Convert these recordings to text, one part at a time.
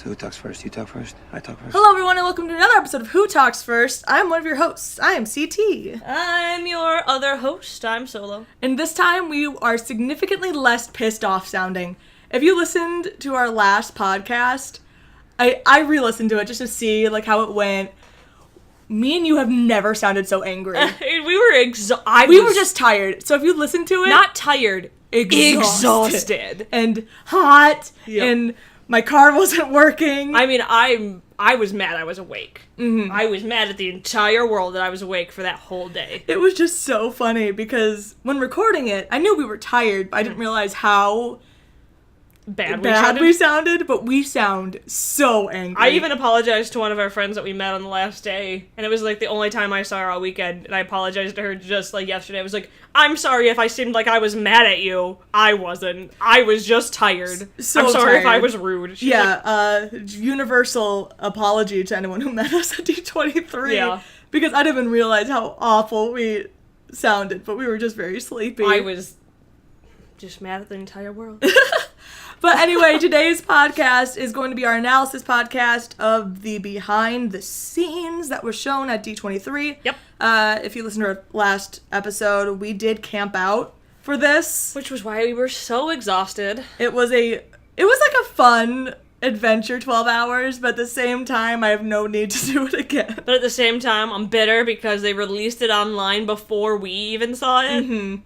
So who talks first? You talk first? I talk first? Hello everyone and welcome to another episode of Who Talks First. I'm one of your hosts. I am CT. I'm your other host. I'm Solo. And this time we are significantly less pissed off sounding. If you listened to our last podcast, I re-listened to it just to see like how it went. Me and you have never sounded so angry. We were we were just tired. So if you listen to it, not tired, exhausted and hot, and my car wasn't working. I mean, I was mad I was awake. Mm-hmm. I was mad at the entire world that I was awake for that whole day. It was just so funny because when recording it, I knew we were tired, but I didn't realize how bad we sounded, but we sound so angry. I even apologized to one of our friends that we met on the last day, and it was like the only time I saw her all weekend, and I apologized to her just like yesterday. I was like, I'm sorry if I seemed like I was mad at you. I wasn't. I was just tired. I'm sorry tired. If I was rude. She's universal apology to anyone who met us at D23. Yeah. Because I didn't even realize how awful we sounded, but we were just very sleepy. I was just mad at the entire world. But anyway, today's podcast is going to be our analysis podcast of the behind the scenes that were shown at D23. Yep. If you listened to our last episode, we did camp out for this. Which was why we were so exhausted. It was like a fun adventure 12 hours, but at the same time, I have no need to do it again. But at the same time, I'm bitter because they released it online before we even saw it. Mm-hmm.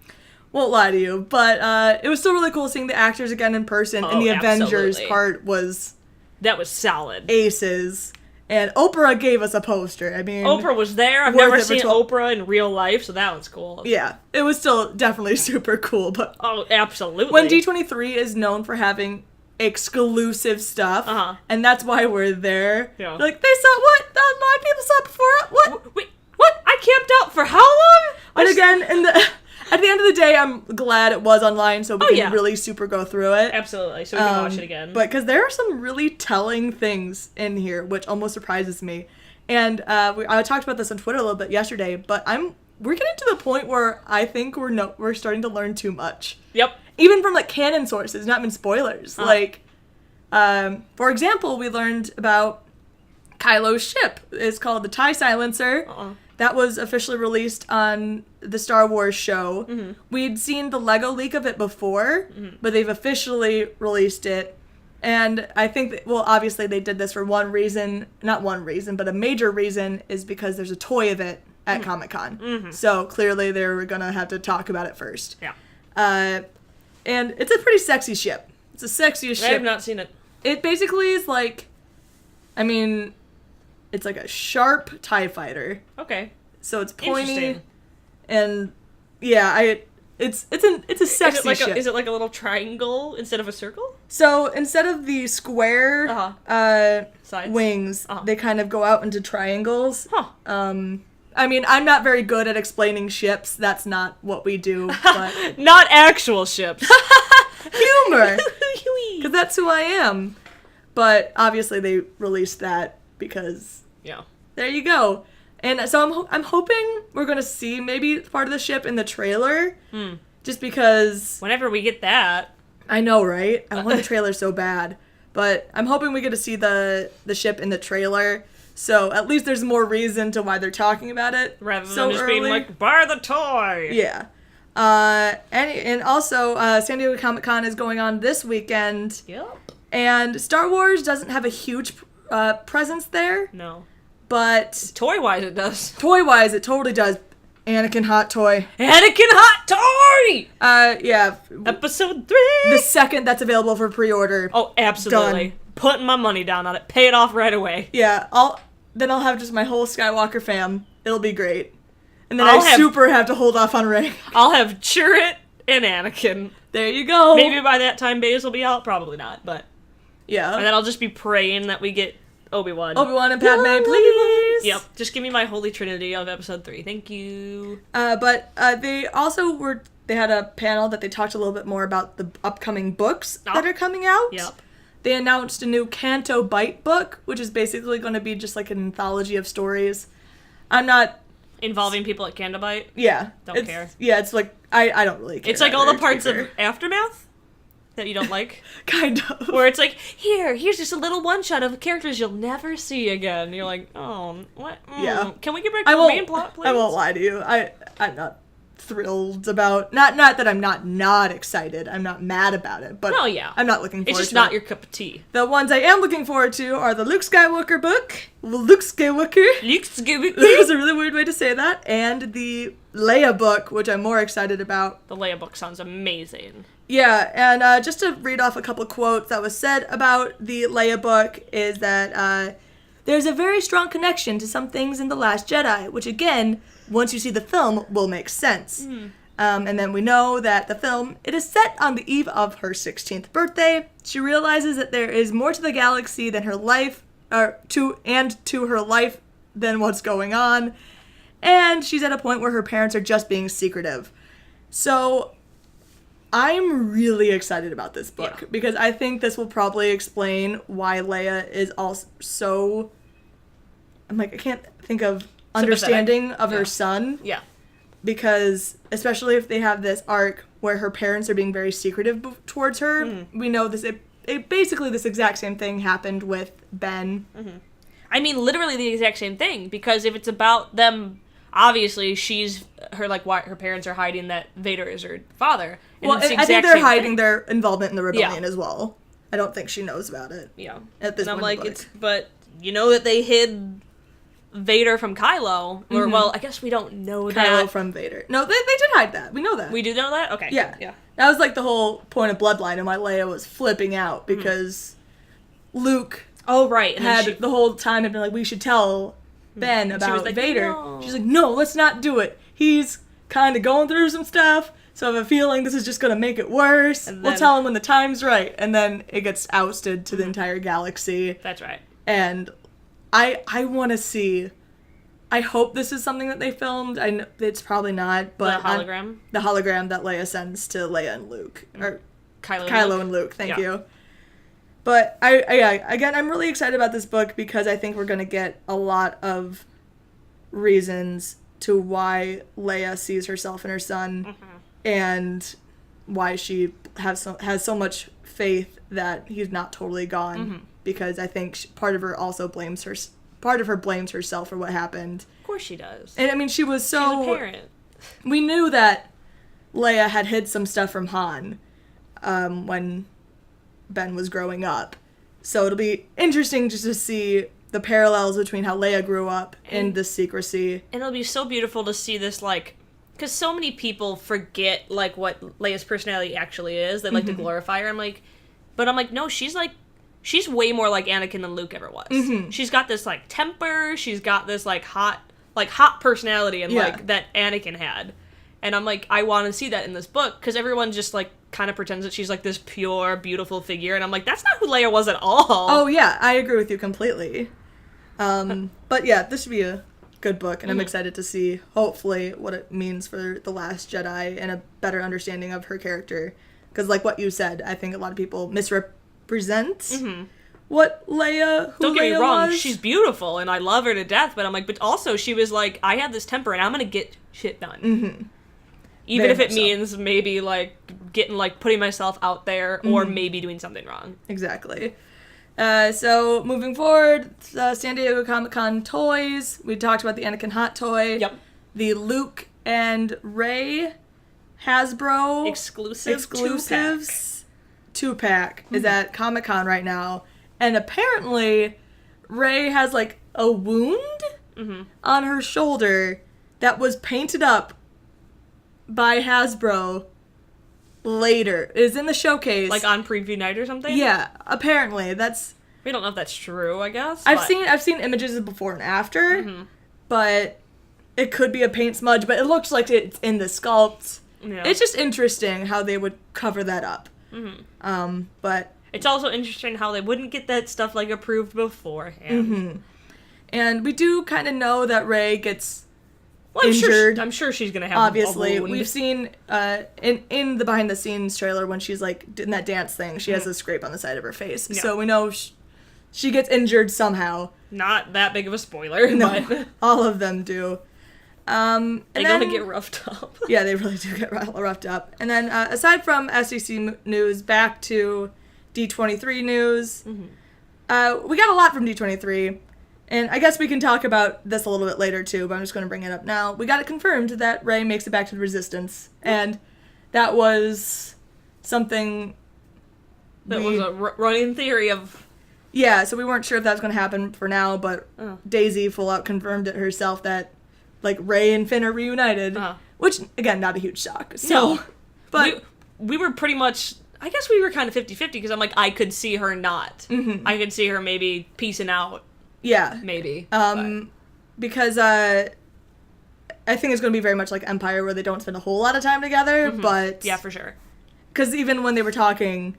Won't lie to you, but it was still really cool seeing the actors again in person, and the Avengers part was... That was solid. Aces. And Oprah gave us a poster. I mean... Oprah was there. I've never seen Oprah in real life, so that was cool. Yeah. It was still definitely super cool, but... Oh, absolutely. When D23 is known for having exclusive stuff, and that's why we're there. Yeah. Like, they saw what? My people saw it before? What? Wait, what? I camped out for how long? But again, at the end of the day, I'm glad it was online so we can really super go through it. Absolutely, so we can watch it again. But because there are some really telling things in here, which almost surprises me. And I talked about this on Twitter a little bit yesterday, but we're getting to the point where I think we're starting to learn too much. Yep. Even from like canon sources, not even spoilers. Like, for example, we learned about Kylo's ship. It's called the TIE Silencer. That was officially released on the Star Wars show. Mm-hmm. We'd seen the Lego leak of it before, but they've officially released it. And I think obviously they did this for one reason, not one reason, but a major reason is because there's a toy of it at Comic-Con. Mm-hmm. So clearly they were going to have to talk about it first. Yeah. And it's a pretty sexy ship. It's the sexiest ship. I have not seen it. It basically is like, it's like a sharp TIE fighter. Okay. So it's pointy. And it's a sexy ship. Is it like a little triangle instead of a circle? So instead of the square sides wings, they kind of go out into triangles. Huh. I mean, I'm not very good at explaining ships. That's not what we do. But not actual ships. Humor. Because that's who I am. But obviously they released that because there you go. And so I'm hoping we're going to see maybe part of the ship in the trailer. Just because... Whenever we get that. I know, right? I want the trailer so bad. But I'm hoping we get to see the ship in the trailer. So at least there's more reason to why they're talking about it. Rather than just being like, buy the toy! Yeah. And also, San Diego Comic-Con is going on this weekend. Yep. And Star Wars doesn't have a huge presence there. No. But... Toy-wise, it does. Toy-wise, it totally does. Anakin Hot Toy. Anakin Hot Toy! Yeah. Episode 3! The second that's available for pre-order. Oh, absolutely. Done. Putting my money down on it. Pay it off right away. Yeah, I'll have just my whole Skywalker fam. It'll be great. And then I have to hold off on Rey. I'll have Chirrut and Anakin. There you go. Maybe by that time Baze will be out. Probably not, but... Yeah. And then I'll just be praying that we get Obi-Wan. Obi-Wan and Padme, please! Yep. Just give me my holy trinity of episode 3. Thank you. But they also they had a panel that they talked a little bit more about the upcoming books that are coming out. Yep. They announced a new Canto Bight book, which is basically going to be just like an anthology of stories. I'm not... Involving people at Candlelight? Yeah. Don't care. Yeah, it's like, I don't really care. It's like all the parts of Aftermath? that you don't like? Kind of. Where it's like, here's just a little one-shot of characters you'll never see again. And you're like, oh, what? Yeah. Can we get back to the main plot, please? I won't lie to you. I'm not thrilled about, not that I'm not excited. I'm not mad about it, but I'm not looking forward to it. It's just not your cup of tea. The ones I am looking forward to are the Luke Skywalker book, Luke Skywalker. That was a really weird way to say that, and the Leia book, which I'm more excited about. The Leia book sounds amazing. Yeah, and just to read off a couple quotes that was said about the Leia book is that there's a very strong connection to some things in The Last Jedi, which again, once you see the film, will make sense. And then we know that the film, it is set on the eve of her 16th birthday. She realizes that there is more to the galaxy than her life, to her life than what's going on. And she's at a point where her parents are just being secretive. So I'm really excited about this book because I think this will probably explain why Leia is also so, I can't think of understanding of her son. Yeah. Because, especially if they have this arc where her parents are being very secretive towards her, we know this, basically this exact same thing happened with Ben. I mean, literally the exact same thing, because if it's about them, obviously why her parents are hiding that Vader is her father. Well, I think they're hiding their involvement in the rebellion as well. I don't think she knows about it. Yeah. At this point, I'm like, but you know that they hid Vader from Kylo, or well, I guess we don't know that. Kylo from Vader. No, they did hide that. We know that. We do know that? Okay. Yeah. That was like the whole point of Bloodline, and why Leia was flipping out because Luke. Oh right, and the whole time had been like, we should tell Ben about Vader. No. She's like, no, let's not do it. He's kind of going through some stuff, so I have a feeling this is just gonna make it worse. We'll tell him when the time's right, and then it gets ousted to the entire galaxy. That's right. And I want to see. I hope this is something that they filmed. I know it's probably not, but the hologram. The hologram that Leia sends to Leia and Luke, or Kylo and Luke. Thank you. But again, I'm really excited about this book because I think we're gonna get a lot of reasons to why Leia sees herself in her son, and why she has so much faith that he's not totally gone. Because I think part of her blames herself for what happened. Of course she does. And I mean, she's a parent. We knew that Leia had hid some stuff from Han when Ben was growing up. So it'll be interesting just to see the parallels between how Leia grew up and this secrecy. And it'll be so beautiful to see this, because so many people forget, what Leia's personality actually is. They like to glorify her. I'm like, no, she's way more like Anakin than Luke ever was. She's got this, temper. She's got this, hot personality and, that Anakin had. And I'm like, I want to see that in this book, because everyone just, kind of pretends that she's, this pure, beautiful figure. And I'm like, that's not who Leia was at all. Oh, yeah, I agree with you completely. But, yeah, this should be a good book, and I'm excited to see, hopefully, what it means for The Last Jedi and a better understanding of her character. Because, what you said, I think a lot of people misrepresent what Leia, Don't get me wrong, was. She's beautiful, and I love her to death, but I'm like, but also she was like, I have this temper, and I'm gonna get shit done. Even Very if it so. means maybe, getting, putting myself out there, or maybe doing something wrong. Exactly. So, moving forward, San Diego Comic-Con toys. We talked about the Anakin hot toy. Yep. The Luke and Rey Hasbro exclusives 2-pack is at Comic-Con right now. And apparently, Rey has, a wound on her shoulder that was painted up by Hasbro later. It is in the showcase. On preview night or something? Yeah, apparently. We don't know if that's true, I guess. I've seen images of before and after, but it could be a paint smudge, but it looks like it's in the sculpt. Yeah. It's just interesting how they would cover that up. But it's also interesting how they wouldn't get that stuff approved beforehand. And we do kind of know that Rey gets injured. I'm sure she's gonna have obviously a wound. We've seen in the behind the scenes trailer when she's in that dance thing, she has a scrape on the side of her face. Yeah. So we know she gets injured somehow. Not that big of a spoiler. No, but all of them do. And They're then, gonna get roughed up. yeah, they really do get roughed up. And then aside from SEC news, back to D23 news. We got a lot from D23. And I guess we can talk about this a little bit later, too, but I'm just going to bring it up now. We got it confirmed that Rey makes it back to the Resistance. And that was something... That was a running theory of... Yeah, so we weren't sure if that was going to happen for now, but Daisy full out confirmed it herself that, like, Rey and Finn are reunited. Which, again, not a huge shock. So, No. But... We were pretty much... I guess we were kind of 50-50, because I'm like, I could see her not. I could see her maybe peacing out. Yeah. Maybe. Because I think it's going to be very much like Empire, where they don't spend a whole lot of time together, but... Yeah, for sure. Because even when they were talking,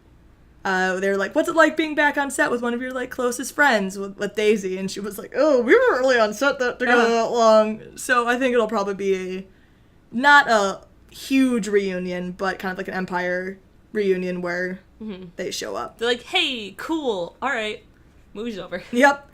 they were like, what's it like being back on set with one of your, like, closest friends with Daisy? And she was like, oh, we weren't really on set together that long. So I think it'll probably be not a huge reunion, but kind of like an Empire reunion where they show up. They're like, hey, cool, alright, movie's over. Yep.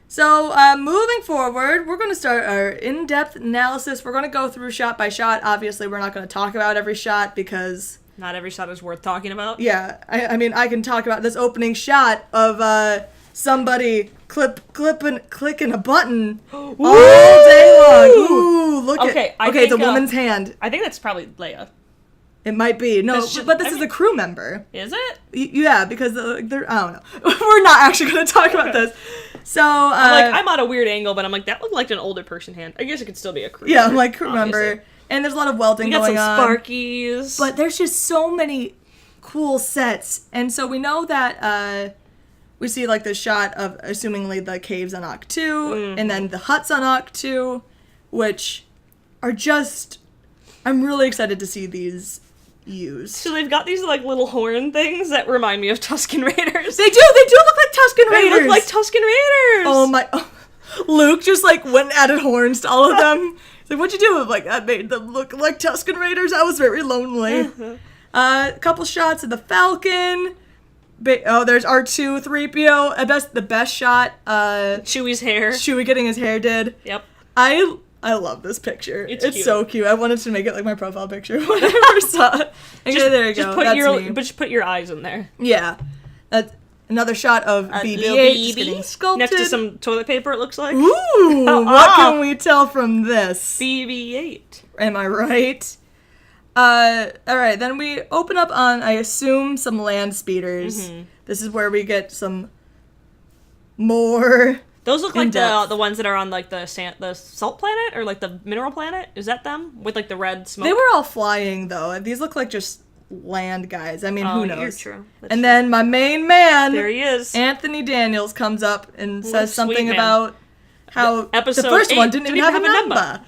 So, moving forward, we're going to start our in-depth analysis. We're going to go through shot by shot. Obviously, we're not going to talk about every shot because... Not every shot is worth talking about. Yeah, I mean, I can talk about this opening shot of somebody clicking a button all day long. Ooh, look okay, at... Okay, it's a woman's hand. I think that's probably Leia. It might be. No, but this is a crew member. Is it? Yeah, because they're... I don't know. We're not actually going to talk about this. So, I'm on a weird angle, but I'm like, that looked like an older person hand. I guess it could still be a crew member. Yeah, I'm like, crew member. And there's a lot of welding going on. We got some Sparkies. But there's just so many cool sets. And so we know that we see, like, the shot of, assumingly, the caves on Occ 2, and then the huts on Occ 2, which are just... I'm really excited to see these used. So they've got these, like, little horn things that remind me of Tusken Raiders. They do look like Tusken Raiders! They look like Tusken Raiders! Oh my... Oh. Luke just, like, went and added horns to all of them. He's like, what'd you do? Like, that made them look like Tusken Raiders? I was very lonely. A couple shots of the Falcon. There's R2, 3PO. The best shot. Chewie's hair. Chewie getting his hair did. Yep. I love this picture. It's cute. So cute. I wanted to make it like my profile picture when I first saw it. Okay, there you go. Just put your eyes in there. Yeah. That's another shot of BB-8 just getting sculpted. Next to some toilet paper, it looks like. Ooh, what can we tell from this? BB-8. Am I right? Alright, then we open up on, I assume, some land speeders. This is where we get some more... Those look like the ones that are on, like, the salt planet, or, like, the mineral planet? Is that them? With, like, the red smoke? They were all flying, though. These look like just land guys. I mean, who knows? You're true. And then my main man, there he is. Anthony Daniels, comes up and says something man. about how the first one didn't even have a number.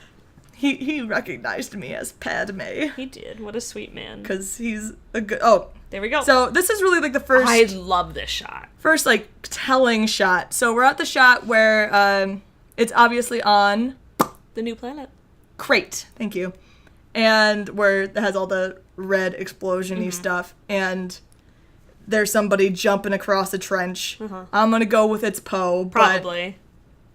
He recognized me as Padme. He did. What a sweet man. Because he's a good... Oh. There we go. So this is really like the first... I love this shot. First, like, telling shot. So we're at the shot where it's obviously on... The new planet. Crate. Thank you. And where it has all the red explosion-y stuff. And there's somebody jumping across a trench. I'm going to go with it's Poe. Probably.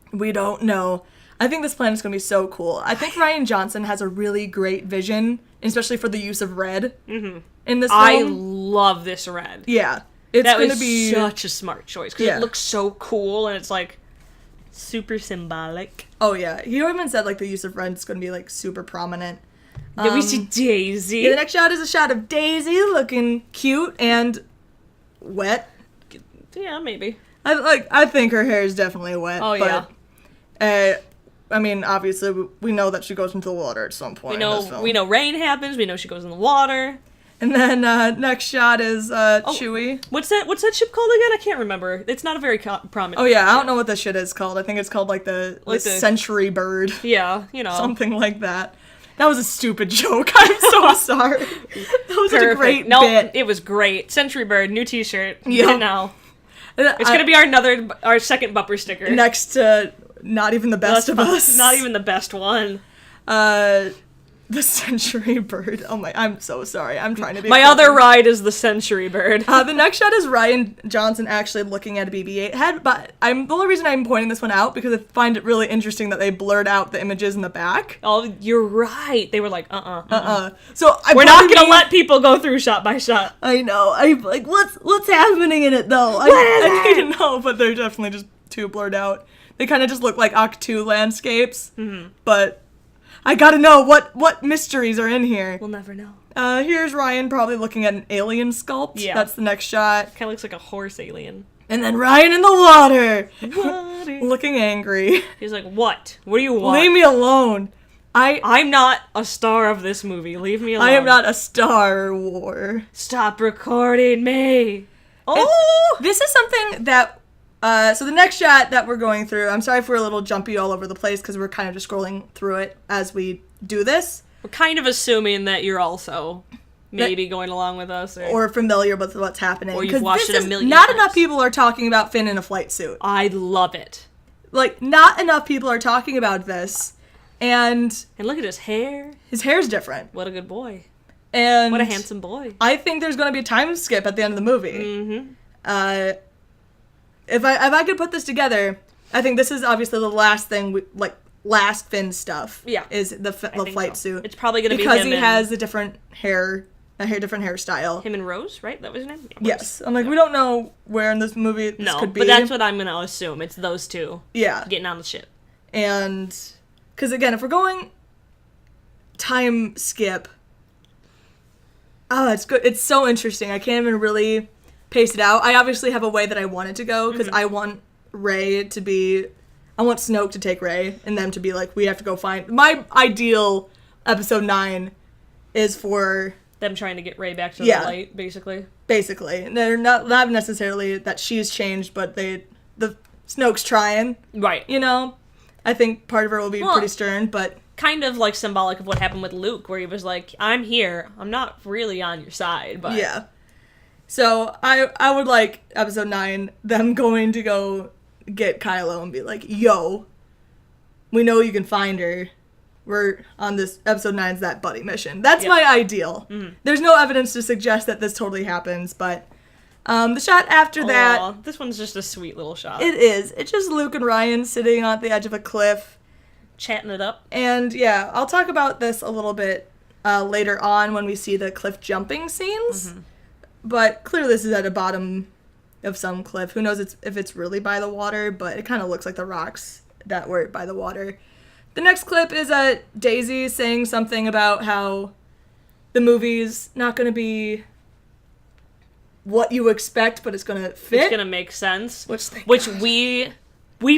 But we don't know. I think this planet's going to be so cool. I think Rian Johnson has a really great vision, especially for the use of red in this film. I love this red. Yeah. It's going to be such a smart choice, because it looks so cool, and it's, like, super symbolic. Oh, yeah. He even said, like, the use of red is going to be, like, super prominent. Then we see Daisy. Yeah, the next shot is a shot of Daisy looking cute and wet. Yeah, maybe. I think her hair is definitely wet. Oh, but, yeah. I mean, obviously, we know that she goes into the water at some point in this film. We know rain happens. We know she goes in the water. And then next shot is Chewie. What's that ship called again? I can't remember. It's not a very prominent. Oh yeah, I don't know what this shit is called. I think it's called like the Century Bird. Yeah, you know, something like that. That was a stupid joke. I'm so sorry. That was such a great bit. It was great. Century Bird, new T-shirt. Yeah. Now it's gonna be our second bumper sticker. Next to Not Even the Best of Us. Not even the best one. The Century Bird. Oh my, I'm so sorry. I'm trying to be... My other ride is the Century Bird. The next shot is Ryan Johnson actually looking at a BB-8 head, but the only reason I'm pointing this one out because I find it really interesting that they blurred out the images in the back. Oh, you're right. They were like, So we're not gonna let people go through shot by shot. I know. I'm like, what's happening in it though? I need to know, but they're definitely just too blurred out. They kind of just look like Octu landscapes, but I gotta know what mysteries are in here. We'll never know. Here's Ryan probably looking at an alien sculpt. Yeah. That's the next shot. Kind of looks like a horse alien. And then Ryan in the water. Water. Looking angry. He's like, what? What do you want? Leave me alone. I'm not a star of this movie. Leave me alone. I am not a Star War. Stop recording me. Oh! And this is something that... so the next shot that we're going through, I'm sorry if we're a little jumpy all over the place because we're kind of just scrolling through it as we do this. We're kind of assuming that you're also maybe going along with us. Or familiar with what's happening. Or you've watched it a million Not times. enough people are talking about Finn in a flight suit. I love it. Like, not enough people are talking about this. And look at his hair. His hair's different. What a good boy. And what a handsome boy. I think there's going to be a time skip at the end of the movie. Mm-hmm. If I could put this together, I think this is obviously the last thing, last Finn stuff. Yeah. Is the flight suit. It's probably going to be because him he has a different different hairstyle. Him and Rose, right? That was his name? Yeah, yes. I'm like, we don't know where in this movie this could be. But that's what I'm going to assume. It's those two. Yeah. Getting on the ship. And, because again, if we're going time skip, it's good. It's so interesting. I can't even really pace it out. I obviously have a way that I want it to go, because I want Rey to be... I want Snoke to take Rey, and them to be like, we have to go find... My ideal episode 9 is for... Them trying to get Rey back to the light, basically. Basically. They're not necessarily that she's changed, but the Snoke's trying. Right. You know? I think part of her will be pretty stern, but... Kind of like symbolic of what happened with Luke, where he was like, I'm here. I'm not really on your side, but... Yeah. So, I would like episode 9, them going to go get Kylo and be like, yo, we know you can find her. We're on this, episode 9's that buddy mission. That's my ideal. Mm-hmm. There's no evidence to suggest that this totally happens, but the shot after that... This one's just a sweet little shot. It is. It's just Luke and Ryan sitting on the edge of a cliff. Chatting it up. And yeah, I'll talk about this a little bit later on when we see the cliff jumping scenes. Mm-hmm. But clearly this is at the bottom of some cliff. Who knows if it's really by the water, but it kind of looks like the rocks that were by the water. The next clip is Daisy saying something about how the movie's not going to be what you expect, but it's going to fit. It's going to make sense. Which we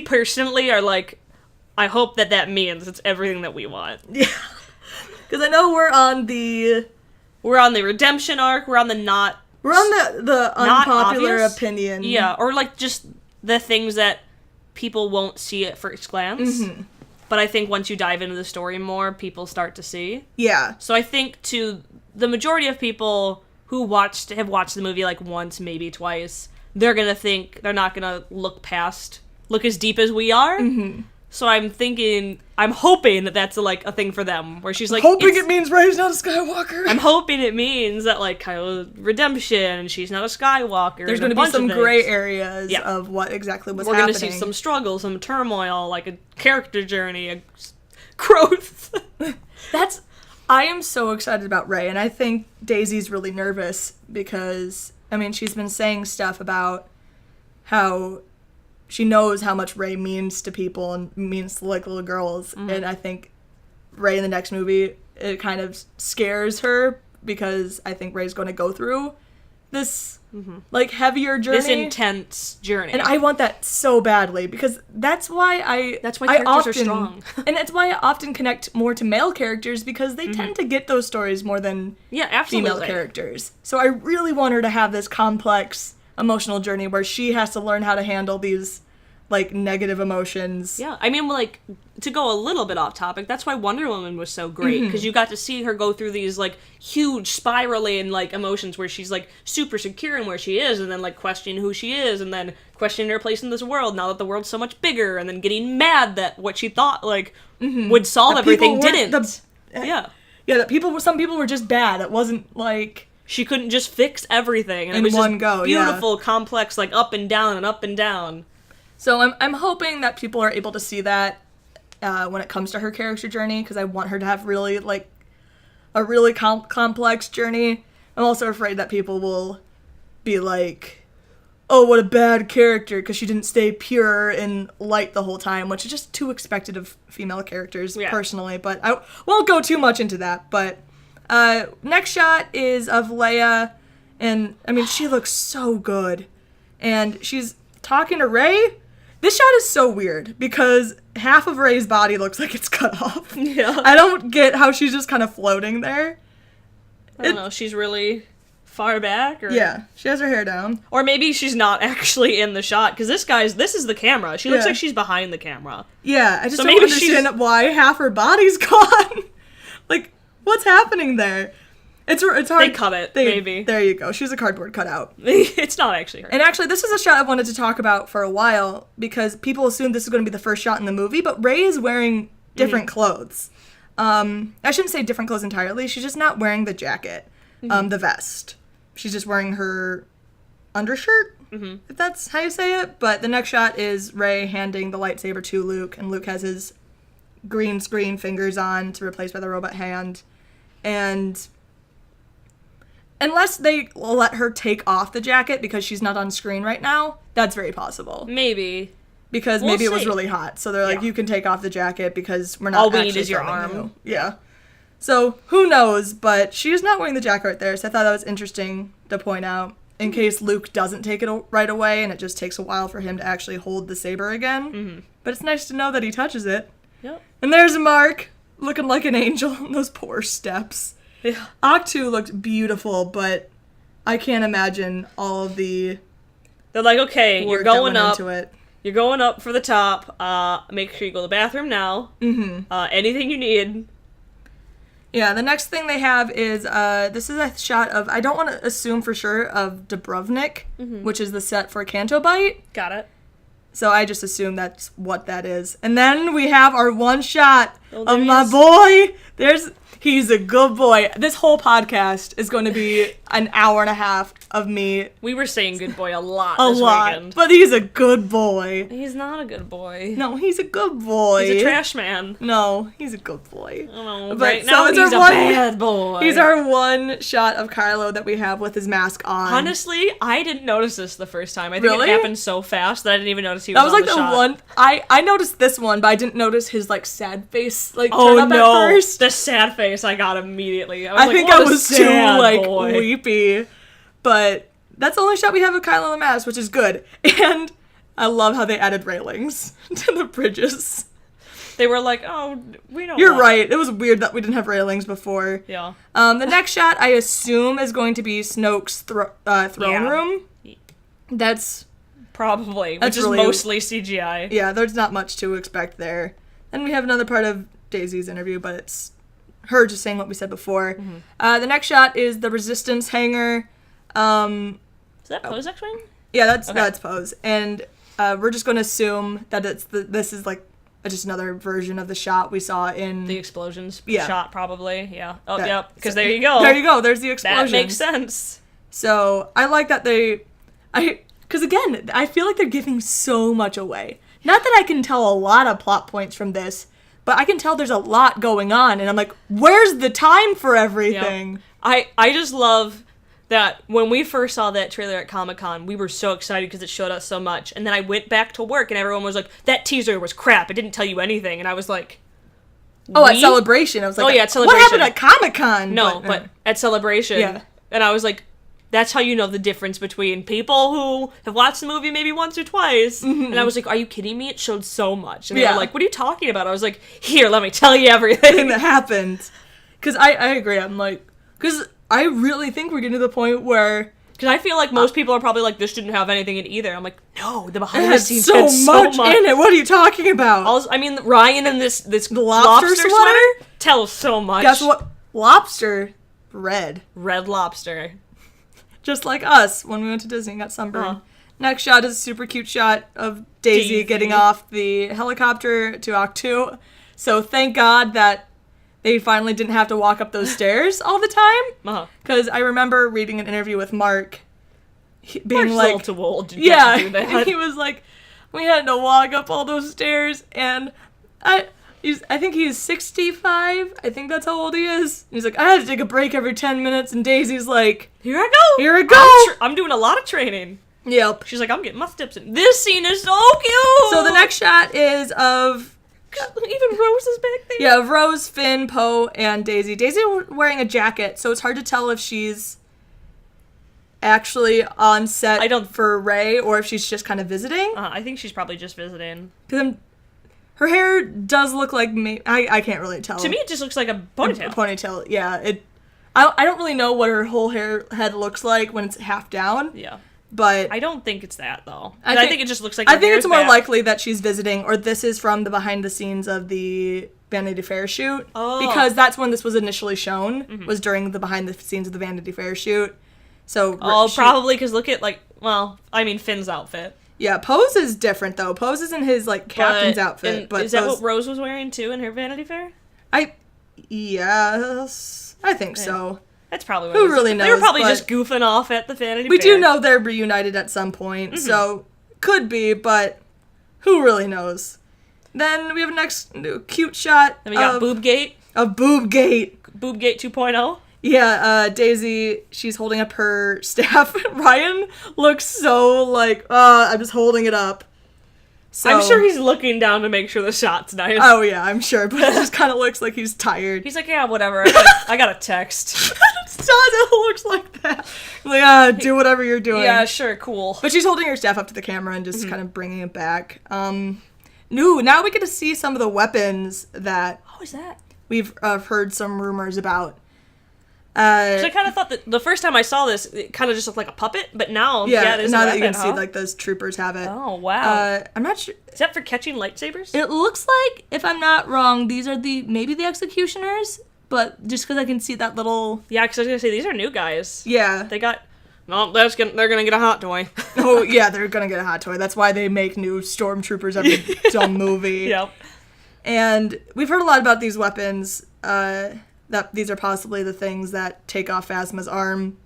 personally are like, I hope that means it's everything that we want. Yeah. Because I know we're on the redemption arc. We're on the unpopular opinion. Yeah, or like just the things that people won't see at first glance. Mm-hmm. But I think once you dive into the story more, people start to see. Yeah. So I think to the majority of people who have watched the movie like once, maybe twice, they're not gonna look as deep as we are. Mm-hmm. So I'm hoping that that's like a thing for them, where she's like... It means Rey's not a Skywalker. I'm hoping it means that like Kylo's redemption, and she's not a Skywalker. There's going to be some gray areas of what exactly was happening. We're going to see some struggle, some turmoil, like a character journey, a growth. I am so excited about Rey, and I think Daisy's really nervous because, I mean, she's been saying stuff about how... She knows how much Rey means to people and means to, like, little girls. Mm-hmm. And I think Rey in the next movie, it kind of scares her because I think Rey's going to go through this, like, heavier journey. This intense journey. And I want that so badly because that's why characters are strong. And that's why I often connect more to male characters because they tend to get those stories more than female characters. So I really want her to have this complex emotional journey where she has to learn how to handle these like negative emotions. Yeah, I mean, like, to go a little bit off topic, that's why Wonder Woman was so great, because you got to see her go through these like huge spiraling like emotions where she's like super secure in where she is, and then like questioning who she is, and then questioning her place in this world now that the world's so much bigger, and then getting mad that what she thought like would solve everything didn't. Yeah, that some people were just bad. It wasn't like she couldn't just fix everything, and in it was one just go. beautiful, complex, like up and down and up and down. So I'm hoping that people are able to see that when it comes to her character journey, because I want her to have really like a really complex journey. I'm also afraid that people will be like, oh, what a bad character, because she didn't stay pure and light the whole time, which is just too expected of female characters, personally. But I won't go too much into that. But next shot is of Leia, and I mean, she looks so good. And she's talking to Rey. This shot is so weird, because half of Rey's body looks like it's cut off. Yeah. I don't get how she's just kind of floating there. I don't know, she's really far back, or yeah, she has her hair down, or maybe she's not actually in the shot, because this is the camera. She looks like she's behind the camera. Yeah, I just don't understand why half her body's gone. Like, what's happening there? It's hard. They cut it, maybe. There you go. She's a cardboard cutout. It's not actually her. And actually, this is a shot I wanted to talk about for a while, because people assumed this is going to be the first shot in the movie, but Rey is wearing different clothes. I shouldn't say different clothes entirely. She's just not wearing the jacket, the vest. She's just wearing her undershirt, if that's how you say it. But the next shot is Rey handing the lightsaber to Luke, and Luke has his green screen fingers on to replace by the robot hand. And unless they let her take off the jacket because she's not on screen right now, that's very possible. Maybe. Because maybe it was really hot. So they're like, you can take off the jacket because we're not all we actually need is your arm. You. Yeah. So who knows, but she is not wearing the jacket right there. So I thought that was interesting to point out in case Luke doesn't take it right away and it just takes a while for him to actually hold the saber again. But it's nice to know that he touches it. Yep. And there's Mark looking like an angel. Those poor steps. Yeah. Octu looked beautiful, but I can't imagine all of the They're like, okay, you're going up. Into it. You're going up for the top. Make sure you go to the bathroom now. Anything you need. Yeah, the next thing they have is, this is a shot of, I don't want to assume for sure, of Dubrovnik, which is the set for Canto Bite. Got it. So I just assume that's what that is. And then we have our one shot of my is. boy. He's a good boy. This whole podcast is going to be an hour and a half of me. We were saying good boy a lot A this lot. weekend. But he's a good boy. He's not a good boy. No, he's a good boy. He's a trash man. No, he's a good boy. Oh, But right so now it's he's a our bad boy. He's our one shot of Kylo that we have with his mask on. Honestly, I didn't notice this the first time. I think Really? it happened so fast that I didn't even notice he was That was on like the shot. one I noticed this one, but I didn't notice his like sad face like Oh turn up no! at first. The sad face I got immediately. I like, think what I a was too sad like boy. weepy, but that's the only shot we have of Kylo in the mask, which is good. And I love how they added railings to the bridges. They were like, oh, we don't. You're want... right. It was weird that we didn't have railings before. Yeah. The next shot I assume is going to be Snoke's throne room. That's probably, that's which is really, mostly CGI. Yeah, there's not much to expect there. Then we have another part of Daisy's interview, but it's her just saying what we said before. The next shot is the Resistance hangar. Is that Pose X-Wing? Yeah, that's Pose. And we're just going to assume that this is like just another version of the shot we saw in... The explosions shot, probably. Yeah. Oh, yep. Because so, there you go. There you go. There's the explosion. That makes sense. So I like that because again, I feel like they're giving so much away. Not that I can tell a lot of plot points from this, but I can tell there's a lot going on, and I'm like, where's the time for everything? Yep. I just love that when we first saw that trailer at Comic-Con, we were so excited because it showed us so much, and then I went back to work, and everyone was like, that teaser was crap, it didn't tell you anything, and I was like... at Celebration, I was like, at Celebration. What happened at Comic-Con? No, but at Celebration, and I was like, that's how you know the difference between people who have watched the movie maybe once or twice. And I was like, are you kidding me? It showed so much. And they were like, what are you talking about? I was like, here, let me tell you everything that happened. Because I agree. I'm like, because I really think we're getting to the point where... Because I feel like most people are probably like, this didn't have anything in either. I'm like, no, the behind the scenes so had so much in it. What are you talking about? Also, I mean, Ryan in this lobster sweater tells so much. Guess what? Lobster. Red lobster. Just like us when we went to Disney and got sunburned. Next shot is a super cute shot of Daisy getting off the helicopter to Octu. So thank God that they finally didn't have to walk up those stairs all the time. Uh-huh. Because I remember reading an interview with Mark being Mark's like... a little too old to yeah, get to do that. and he was like, we had to walk up all those stairs, and I think he's 65. I think that's how old he is. He's like, I had to take a break every 10 minutes, and Daisy's like, Here I go. Here I go. I'm doing a lot of training. Yep. She's like, I'm getting my steps in. This scene is so cute. So the next shot is of... Even Rose is back there. Yeah, of Rose, Finn, Poe, and Daisy. Daisy wearing a jacket, so it's hard to tell if she's actually on set for Rey or if she's just kind of visiting. I think she's probably just visiting. Because her hair does look like... I can't really tell. To me, it just looks like a ponytail. A ponytail, yeah. I don't really know what her whole head looks like when it's half down. Yeah. But I don't think it's that, though. I think it just looks like I think it's more likely that she's visiting, or this is from the behind the scenes of the Vanity Fair shoot. Oh. Because that's when this was initially shown, was during the behind the scenes of the Vanity Fair shoot. So probably because look at, Finn's outfit. Yeah, Pose is different, though. Pose is in his, captain's outfit. But is that what Rose was wearing, too, in her Vanity Fair? Yes, I think so. That's probably what Who really knows? They were probably just goofing off at the Vanity Fair. We do know they're reunited at some point, so could be, but who really knows? Then we have a next cute shot. Then we got Boobgate. Of Boobgate. Boobgate 2.0. Yeah, Daisy, she's holding up her staff. Ryan looks so I'm just holding it up. So, I'm sure he's looking down to make sure the shot's nice. Oh, yeah, I'm sure, but it just kind of looks like he's tired. He's like, yeah, whatever. I got a text. It looks like that. Like, do whatever you're doing. Yeah, sure, cool. But she's holding her staff up to the camera and just kind of bringing it back. Now we get to see some of the weapons that... What was that? We've heard some rumors about. So I kind of thought that the first time I saw this, it kind of just looked like a puppet, but now, it is now a that weapon, you can see, those troopers have it. Oh, wow. I'm not sure. Is that for catching lightsabers? It looks like, if I'm not wrong, these are maybe the executioners, but just because I can see that little... Yeah, because I was going to say, these are new guys. Yeah. They got... No, they're going to get a hot toy. Oh, yeah, they're going to get a hot toy. That's why they make new stormtroopers every dumb movie. Yep. And we've heard a lot about these weapons, that these are possibly the things that take off Phasma's arm.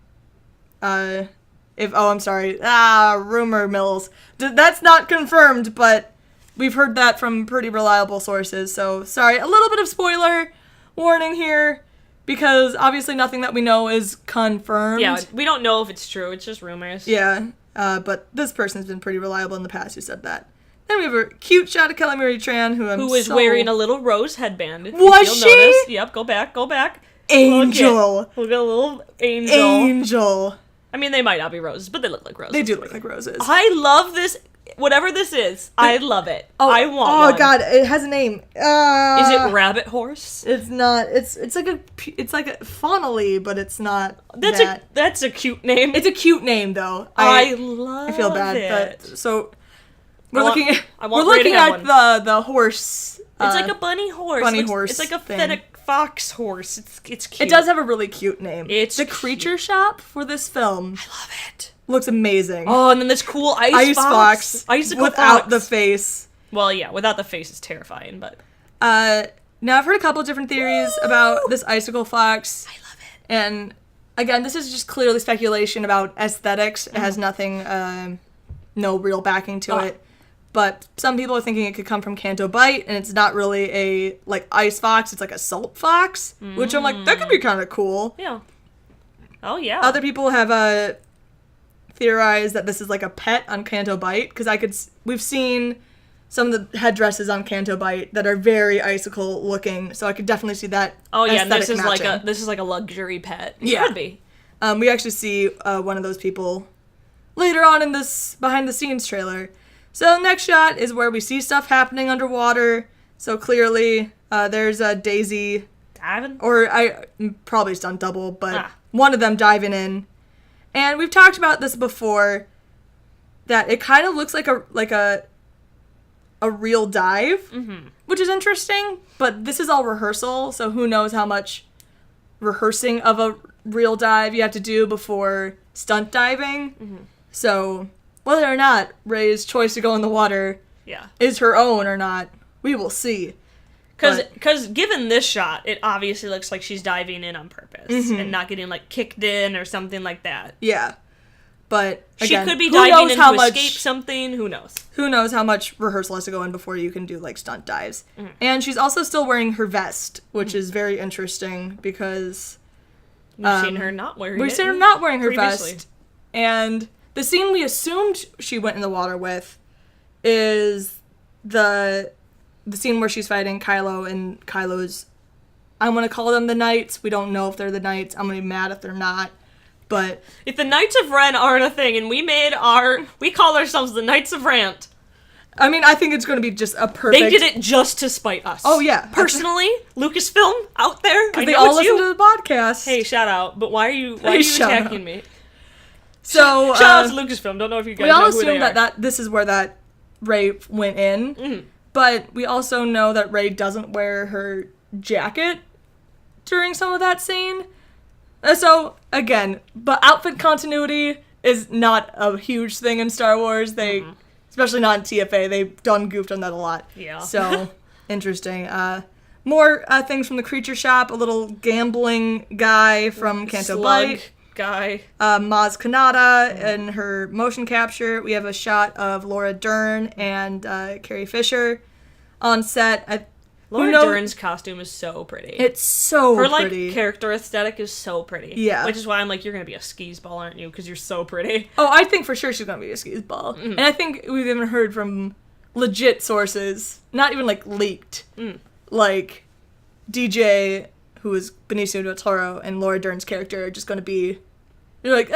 I'm sorry. Rumor mills. That's not confirmed, but we've heard that from pretty reliable sources. So, sorry, a little bit of spoiler warning here, because obviously nothing that we know is confirmed. Yeah, we don't know if it's true. It's just rumors. Yeah, but this person's been pretty reliable in the past who said that. Then we have a cute shot of Kelly Marie Tran, who is wearing a little rose headband. Was she? Notice. Yep, go back. Angel. Look at a little angel. Angel. I mean, they might not be roses, but they look like roses. They do look like roses. I love this. Whatever this is, I love it. I want one. Oh God, it has a name. Is it rabbit horse? It's not. It's like a funnily, but it's not. That's a cute name. It's a cute name though. I love. I feel bad, it. but so we're looking at the horse. It's like a bunny horse. Horse. It's like a fennec fox horse. It's cute. It does have a really cute name. It's the creature shop for this film. I love it. Looks amazing. Oh, and then this cool ice fox. Icicle without fox. the face. Well, yeah, without the face is terrifying, but... Now I've heard a couple different theories about this icicle fox. I love it. And, again, this is just clearly speculation about aesthetics. It has nothing, no real backing to it. But some people are thinking it could come from Canto Bight, and it's not really a, ice fox. It's like a salt fox, which I'm like, that could be kind of cool. Yeah. Oh, yeah. Other people have, theorized that this is like a pet on Canto Bight, because we've seen some of the headdresses on Canto Bight that are very icicle looking, so I could definitely see that. Oh yeah, this is like a luxury pet. Yeah, could be. We actually see one of those people later on in this behind the scenes trailer. So next shot is where we see stuff happening underwater. So clearly, there's a Daisy diving, or I probably stunt double, but one of them diving in. And we've talked about this before, that it kind of looks like a real dive, which is interesting, but this is all rehearsal, so who knows how much rehearsing of a real dive you have to do before stunt diving. So whether or not Rey's choice to go in the water is her own or not, we will see. Because given this shot, it obviously looks like she's diving in on purpose and not getting, like, kicked in or something like that. Yeah. But, again, she could be diving in to escape something. Who knows? Who knows how much rehearsal has to go in before you can do, like, stunt dives. And she's also still wearing her vest, which is very interesting because... We've seen her not wearing her vest. And the scene we assumed she went in the water with is the scene where she's fighting Kylo, and Kylo's... I want to call them the Knights. We don't know if they're the Knights. I'm going to be mad if they're not. But if the Knights of Rant aren't a thing, and we call ourselves the Knights of Rant. I mean, I think it's going to be just a perfect... They did it just to spite us. Oh, yeah. Personally, Lucasfilm out there, because they all listen to the podcast. Hey, shout out. But why are you attacking me? So shout out to Lucasfilm. Don't know if you guys know who they are. We all assume that this is where that Rey went in, but we also know that Rey doesn't wear her jacket during some of that scene. So, again, but outfit continuity is not a huge thing in Star Wars. They, especially not in TFA, they've goofed on that a lot. Yeah. So, interesting. More things from the Creature Shop. A little gambling guy from Canto Bight. Guy. Maz Kanata and her motion capture. We have a shot of Laura Dern and Carrie Fisher on set. Laura Dern's costume is so pretty. It's so pretty. Her, character aesthetic is so pretty. Yeah. Which is why I'm like, you're going to be a skis ball, aren't you? Because you're so pretty. Oh, I think for sure she's going to be a skis ball. And I think we've even heard from legit sources, not even, like, leaked, like, DJ, who is Benicio del Toro, and Laura Dern's character are just going to be, you're like,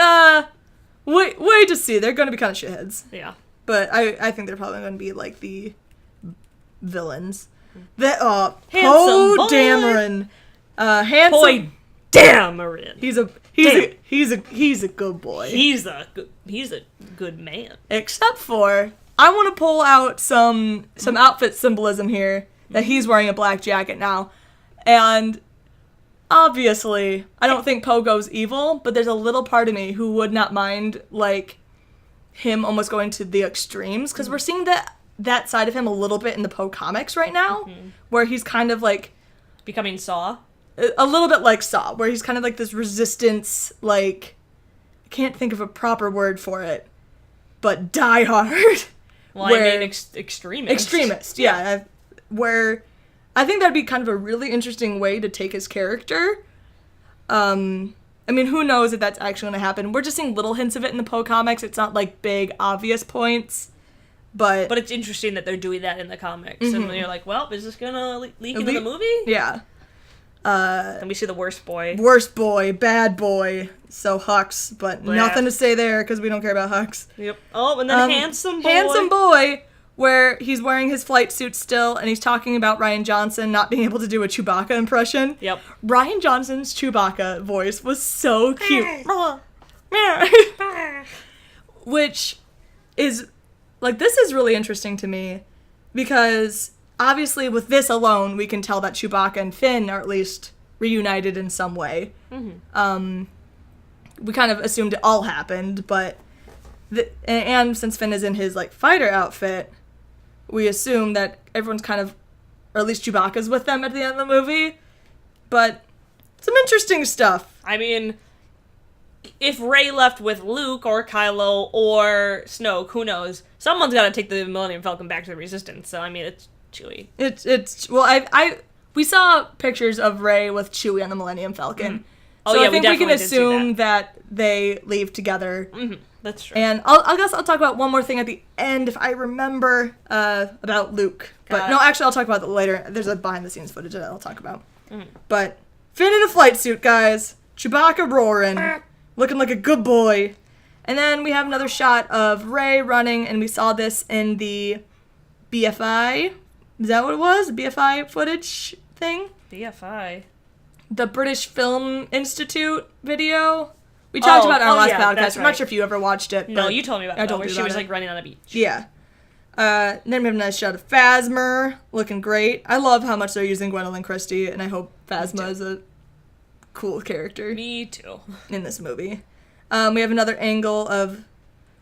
wait to see. They're going to be kind of shitheads. Yeah. But I think they're probably going to be, like, the villains. Poe Dameron. Handsome. Poe Dameron. He's a good boy. He's a good man. Except for, I want to pull out some outfit symbolism here, that he's wearing a black jacket now. And obviously, I don't think Poe goes evil, but there's a little part of me who would not mind, like, him almost going to the extremes, because we're seeing that side of him a little bit in the Poe comics right now, where he's kind of like... Becoming Saw? A little bit like Saw, where he's kind of like this resistance, like... I can't think of a proper word for it, but diehard. Well, I mean extremist. Extremist, yeah. Where I think that'd be kind of a really interesting way to take his character. I mean, who knows if that's actually going to happen. We're just seeing little hints of it in the Poe comics. It's not like big, obvious points. But it's interesting that they're doing that in the comics. And you're like, well, is this going to leak into the movie? Yeah. And we see the worst boy. Worst boy, bad boy. So Hux, but nothing to say there because we don't care about Hux. Yep. Oh, and then Handsome Boy. Handsome Boy, where he's wearing his flight suit still, and he's talking about Rian Johnson not being able to do a Chewbacca impression. Yep. Rian Johnson's Chewbacca voice was so cute. Which is... Like, this is really interesting to me, because obviously with this alone, we can tell that Chewbacca and Finn are at least reunited in some way. We kind of assumed it all happened, but... And since Finn is in his, like, fighter outfit, we assume that everyone's kind of... Or at least Chewbacca's with them at the end of the movie. But some interesting stuff. I mean... If Rey left with Luke or Kylo or Snoke, who knows? Someone's got to take the Millennium Falcon back to the Resistance. So I mean, it's Chewie. We saw pictures of Rey with Chewie on the Millennium Falcon. Oh so yeah, I think we can assume that they leave together. That's true. And I guess I'll talk about one more thing at the end if I remember about Luke. But no, actually I'll talk about that later. There's a behind the scenes footage that I'll talk about. But Finn in a flight suit, guys. Chewbacca roaring. Looking like a good boy. And then we have another shot of Rey running, and we saw this in the BFI. Is that what it was? BFI footage thing? BFI? The British Film Institute video. We talked about it on our last podcast. I'm not sure if you ever watched it. No, you told me about that, where she was like running on a beach. Yeah. Then we have a nice shot of Phasma, looking great. I love how much they're using Gwendolyn Christie, and I hope Phasma is a cool character. Me too. In this movie. We have another angle of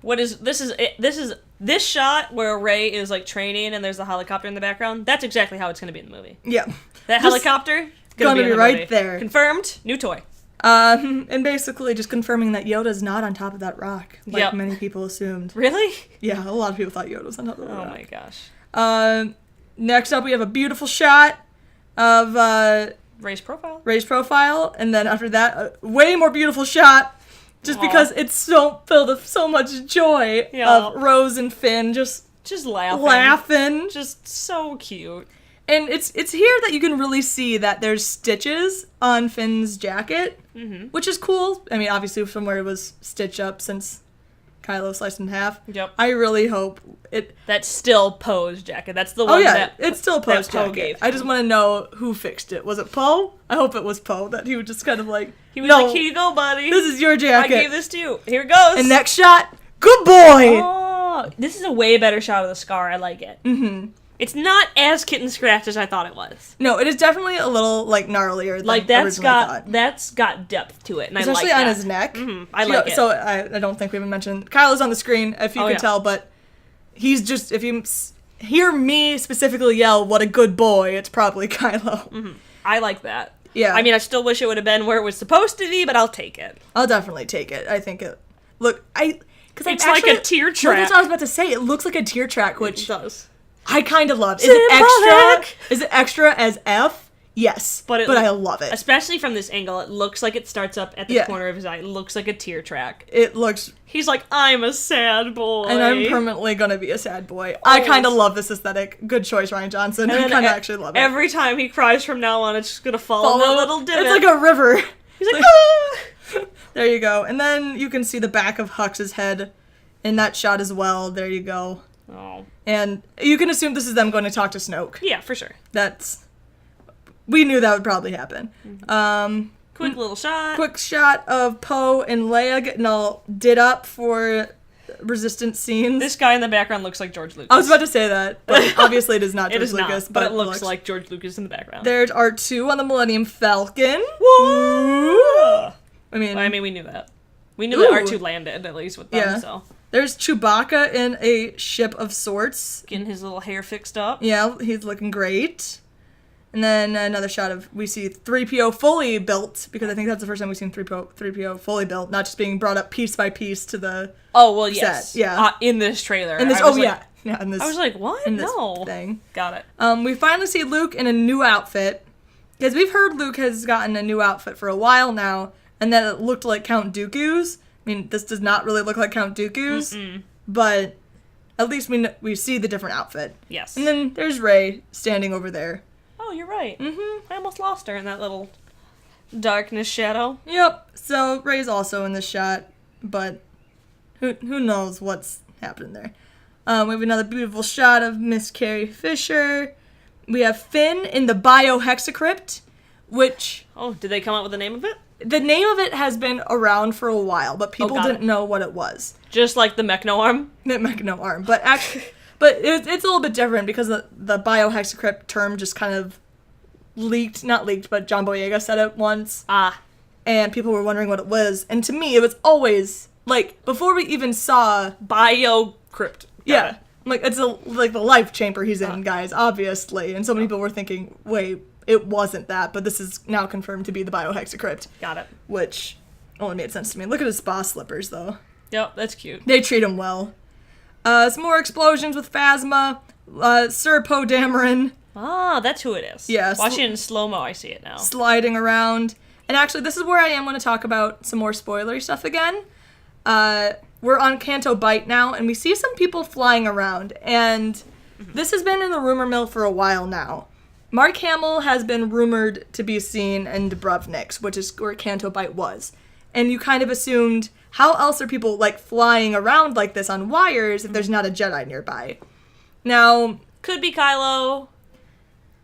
This shot where Rey is like training and there's the helicopter in the background. That's exactly how it's going to be in the movie. Yeah. That helicopter gonna be right movie. there. Confirmed. New toy. And basically just confirming that Yoda's not on top of that rock, like many people assumed. Really? Yeah, a lot of people thought Yoda was on top of that rock. Oh my gosh. Next up, we have a beautiful shot of Rey's profile, and then after that, a way more beautiful shot, just because it's so filled with so much joy of Rose and Finn just laughing. Just so cute. And it's here that you can really see that there's stitches on Finn's jacket, which is cool. I mean, obviously from where it was stitched up since Kylo sliced in half. Yep. I really hope it... That's still Poe's jacket. That's the one it's still Poe's jacket. Gave I just want to know who fixed it. Was it Poe? I hope it was Poe, that he would just kind of like... He was like, here you go, buddy. This is your jacket. I gave this to you. Here it goes. And next shot, good boy! Oh, this is a way better shot of the scar. I like it. Mm-hmm. It's not as kitten scratch as I thought it was. No, it is definitely a little like gnarlier than like that's got depth to it, and especially I like on his neck. Mm-hmm. I like it. So I don't think we even mentioned Kylo's on the screen if you can tell, but he's just if you hear me specifically yell "What a good boy," it's probably Kylo. Mm-hmm. I like that. Yeah. I mean, I still wish it would have been where it was supposed to be, but I'll take it. I'll definitely take it. I think it. Look, because it's like a tear track. No, that's what I was about to say. It looks like a tear track, which it does. I kind of love. Is it extra? Is it extra as F? Yes, but I love it. Especially from this angle, it looks like it starts up at the corner of his eye. It looks like a tear track. It looks... He's like, I'm a sad boy. And I'm permanently gonna be a sad boy. I kind of love this aesthetic. Good choice, Ryan Johnson. I kind of actually love it. Every time he cries from now on, it's just gonna fall in a little divot. It's like a river. He's like, ah! There you go. And then you can see the back of Hux's head in that shot as well. There you go. Oh. And you can assume this is them going to talk to Snoke. Yeah, for sure. We knew that would probably happen. Mm-hmm. Quick little shot. Quick shot of Poe and Leia getting all did up for Resistance scenes. This guy in the background looks like George Lucas. I was about to say that, but obviously it is not George Lucas. But it looks like George Lucas in the background. There's R2 on the Millennium Falcon. Woo! I mean, we knew that. We knew that R2 landed, at least with them, so... There's Chewbacca in a ship of sorts. Getting his little hair fixed up. Yeah, he's looking great. And then another shot of, we see 3PO fully built, because I think that's the first time we've seen 3PO fully built, not just being brought up piece by piece to the yes. set. Yeah. In this trailer. In this, in this, I was like, what? In this thing. Got it. We finally see Luke in a new outfit, because we've heard Luke has gotten a new outfit for a while now, and that it looked like Count Dooku's. I mean, this does not really look like Count Dooku's, but at least we see the different outfit. Yes. And then there's Rey standing over there. Oh, you're right. Mm-hmm. I almost lost her in that little darkness shadow. Yep. So Rey's also in this shot, but who knows what's happening there. We have another beautiful shot of Miss Carrie Fisher. We have Finn in the biohexacrypt, which... Oh, did they come up with the name of it? The name of it has been around for a while, but people didn't know what it was. Just like the Mechno arm? The Mechno arm. But actually, it's a little bit different because the biohexacrypt term just kind of not leaked, but John Boyega said it once. And people were wondering what it was. And to me, it was always, like, before we even saw... Biocrypt. Yeah. Like, it's like the life chamber he's in, guys, obviously. And so many people were thinking, wait... It wasn't that, but this is now confirmed to be the biohexacrypt. Got it. Which only made sense to me. Look at his spa slippers, though. Yep, that's cute. They treat him well. Some more explosions with Phasma. Sir Poe Dameron. Ah, that's who it is. Yeah. Watching it in slow-mo, I see it now. Sliding around. And actually, this is where I am going to talk about some more spoilery stuff again. We're on Canto Bight now, and we see some people flying around. And this has been in the rumor mill for a while now. Mark Hamill has been rumored to be seen in Dubrovnik, which is where Canto Bight was. And you kind of assumed, how else are people, like, flying around like this on wires if there's not a Jedi nearby? Now... Could be Kylo,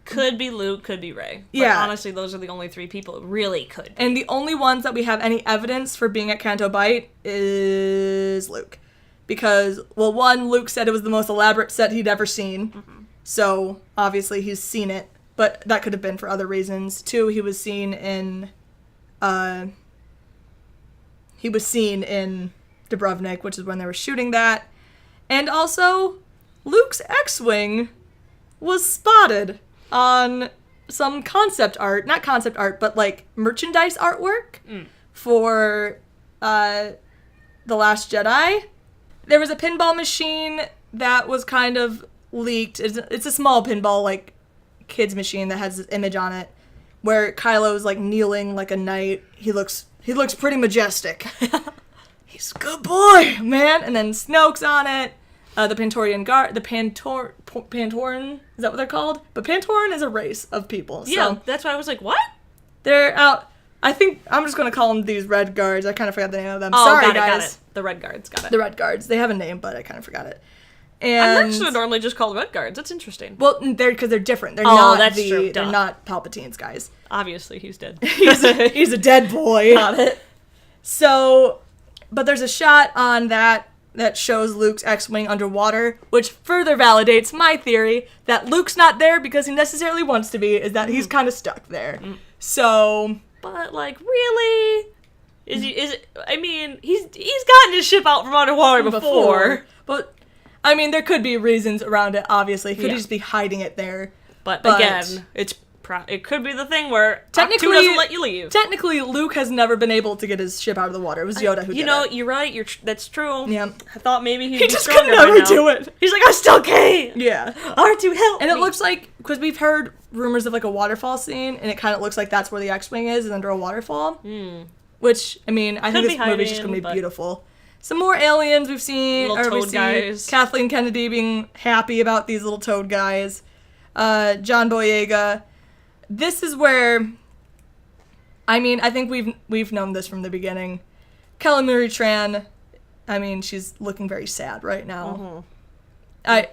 could be Luke, could be Rey. But honestly, those are the only three people it really could be. And the only ones that we have any evidence for being at Canto Bight is Luke. Because, well, one, Luke said it was the most elaborate set he'd ever seen. So, obviously, he's seen it. But that could have been for other reasons. Two, he was seen in Dubrovnik, which is when they were shooting that. And also, Luke's X-Wing was spotted on some concept art, not concept art, but like merchandise artwork for The Last Jedi. There was a pinball machine that was kind of leaked. It's a small pinball, like, kids machine that has this image on it where Kylo's like kneeling like a knight. He looks pretty majestic. He's a good boy, man. And then Snoke's on it. The Pantorian Guard, the Pantoran, is that what they're called? But Pantoran is a race of people. Yeah, so that's why I was like, what? they're out. I think I'm just going to call them these Red Guards. I kind of forgot the name of them. Oh, Sorry, got guys. it. The Red Guards, got it. The Red Guards. They have a name, but I kind of forgot it. I'm And actually normally just called Red Guards. That's interesting. well, because they're different. They're Oh, not that's true. They're Duh. not Palpatine's guys. Obviously, he's dead. He's a dead boy. Got it. So, but there's a shot on that shows Luke's X-Wing underwater, which further validates my theory that Luke's not there because he necessarily wants to be, is that he's kind of stuck there. So, But, like, really? Is it, I mean, he's gotten his ship out from underwater before. But, I mean, there could be reasons around it, obviously. He could Yeah. just be hiding it there. But again, it could be the thing where Technically- Octo doesn't let you leave. Technically, Luke has never been able to get his ship out of the water. It was Yoda who did it. You're right. That's true. Yeah. I thought maybe he'd He be just stronger could never by now. do it. He's like, I still can't. Yeah. R2, help And me. it looks like, because we've heard rumors of like a waterfall scene, and it kind of looks like that's where the X-Wing is under a waterfall. Which, I mean, I think Could this be movie's just hiding, going to be but- beautiful. Some more aliens we've seen. Little We toad see guys. Kathleen Kennedy being happy about these little toad guys. John Boyega. This is where, I mean, I think we've known this from the beginning. Kelly Marie Tran, I mean, she's looking very sad right now. I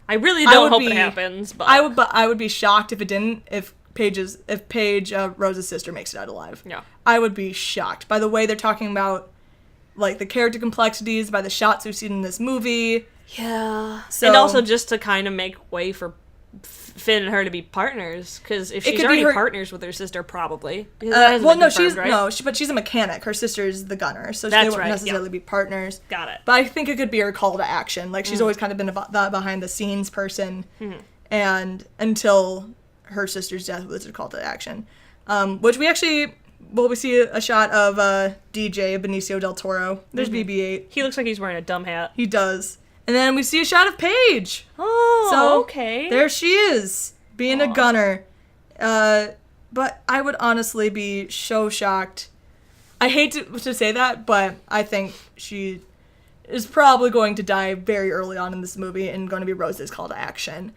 really I don't would hope be- it happens, but I would be shocked if it didn't. If Paige, Rose's sister, makes it out alive. Yeah. I would be shocked by the way they're talking about, like, the character complexities, by the shots we've seen in this movie. Yeah. So- And also just to kind of make way for Finn and her to be partners, because if It she's could be already her- partners with her sister, probably. Because that hasn't Well, been no, confirmed, she's right? but she's a mechanic. Her sister's the gunner, so they That's wouldn't right, necessarily yeah. be partners. Got it. But I think it could be her call to action. Like, she's always kind of been the behind the scenes person, and until her sister's death was a call to action, which we see a shot of DJ Benicio del Toro. There's BB-8. He looks like he's wearing a dumb hat. He does, and then we see a shot of Paige. Oh, So okay. there she is, being a gunner. But I would honestly be so shocked. I hate to say that, but I think she is probably going to die very early on in this movie and going to be Rose's call to action.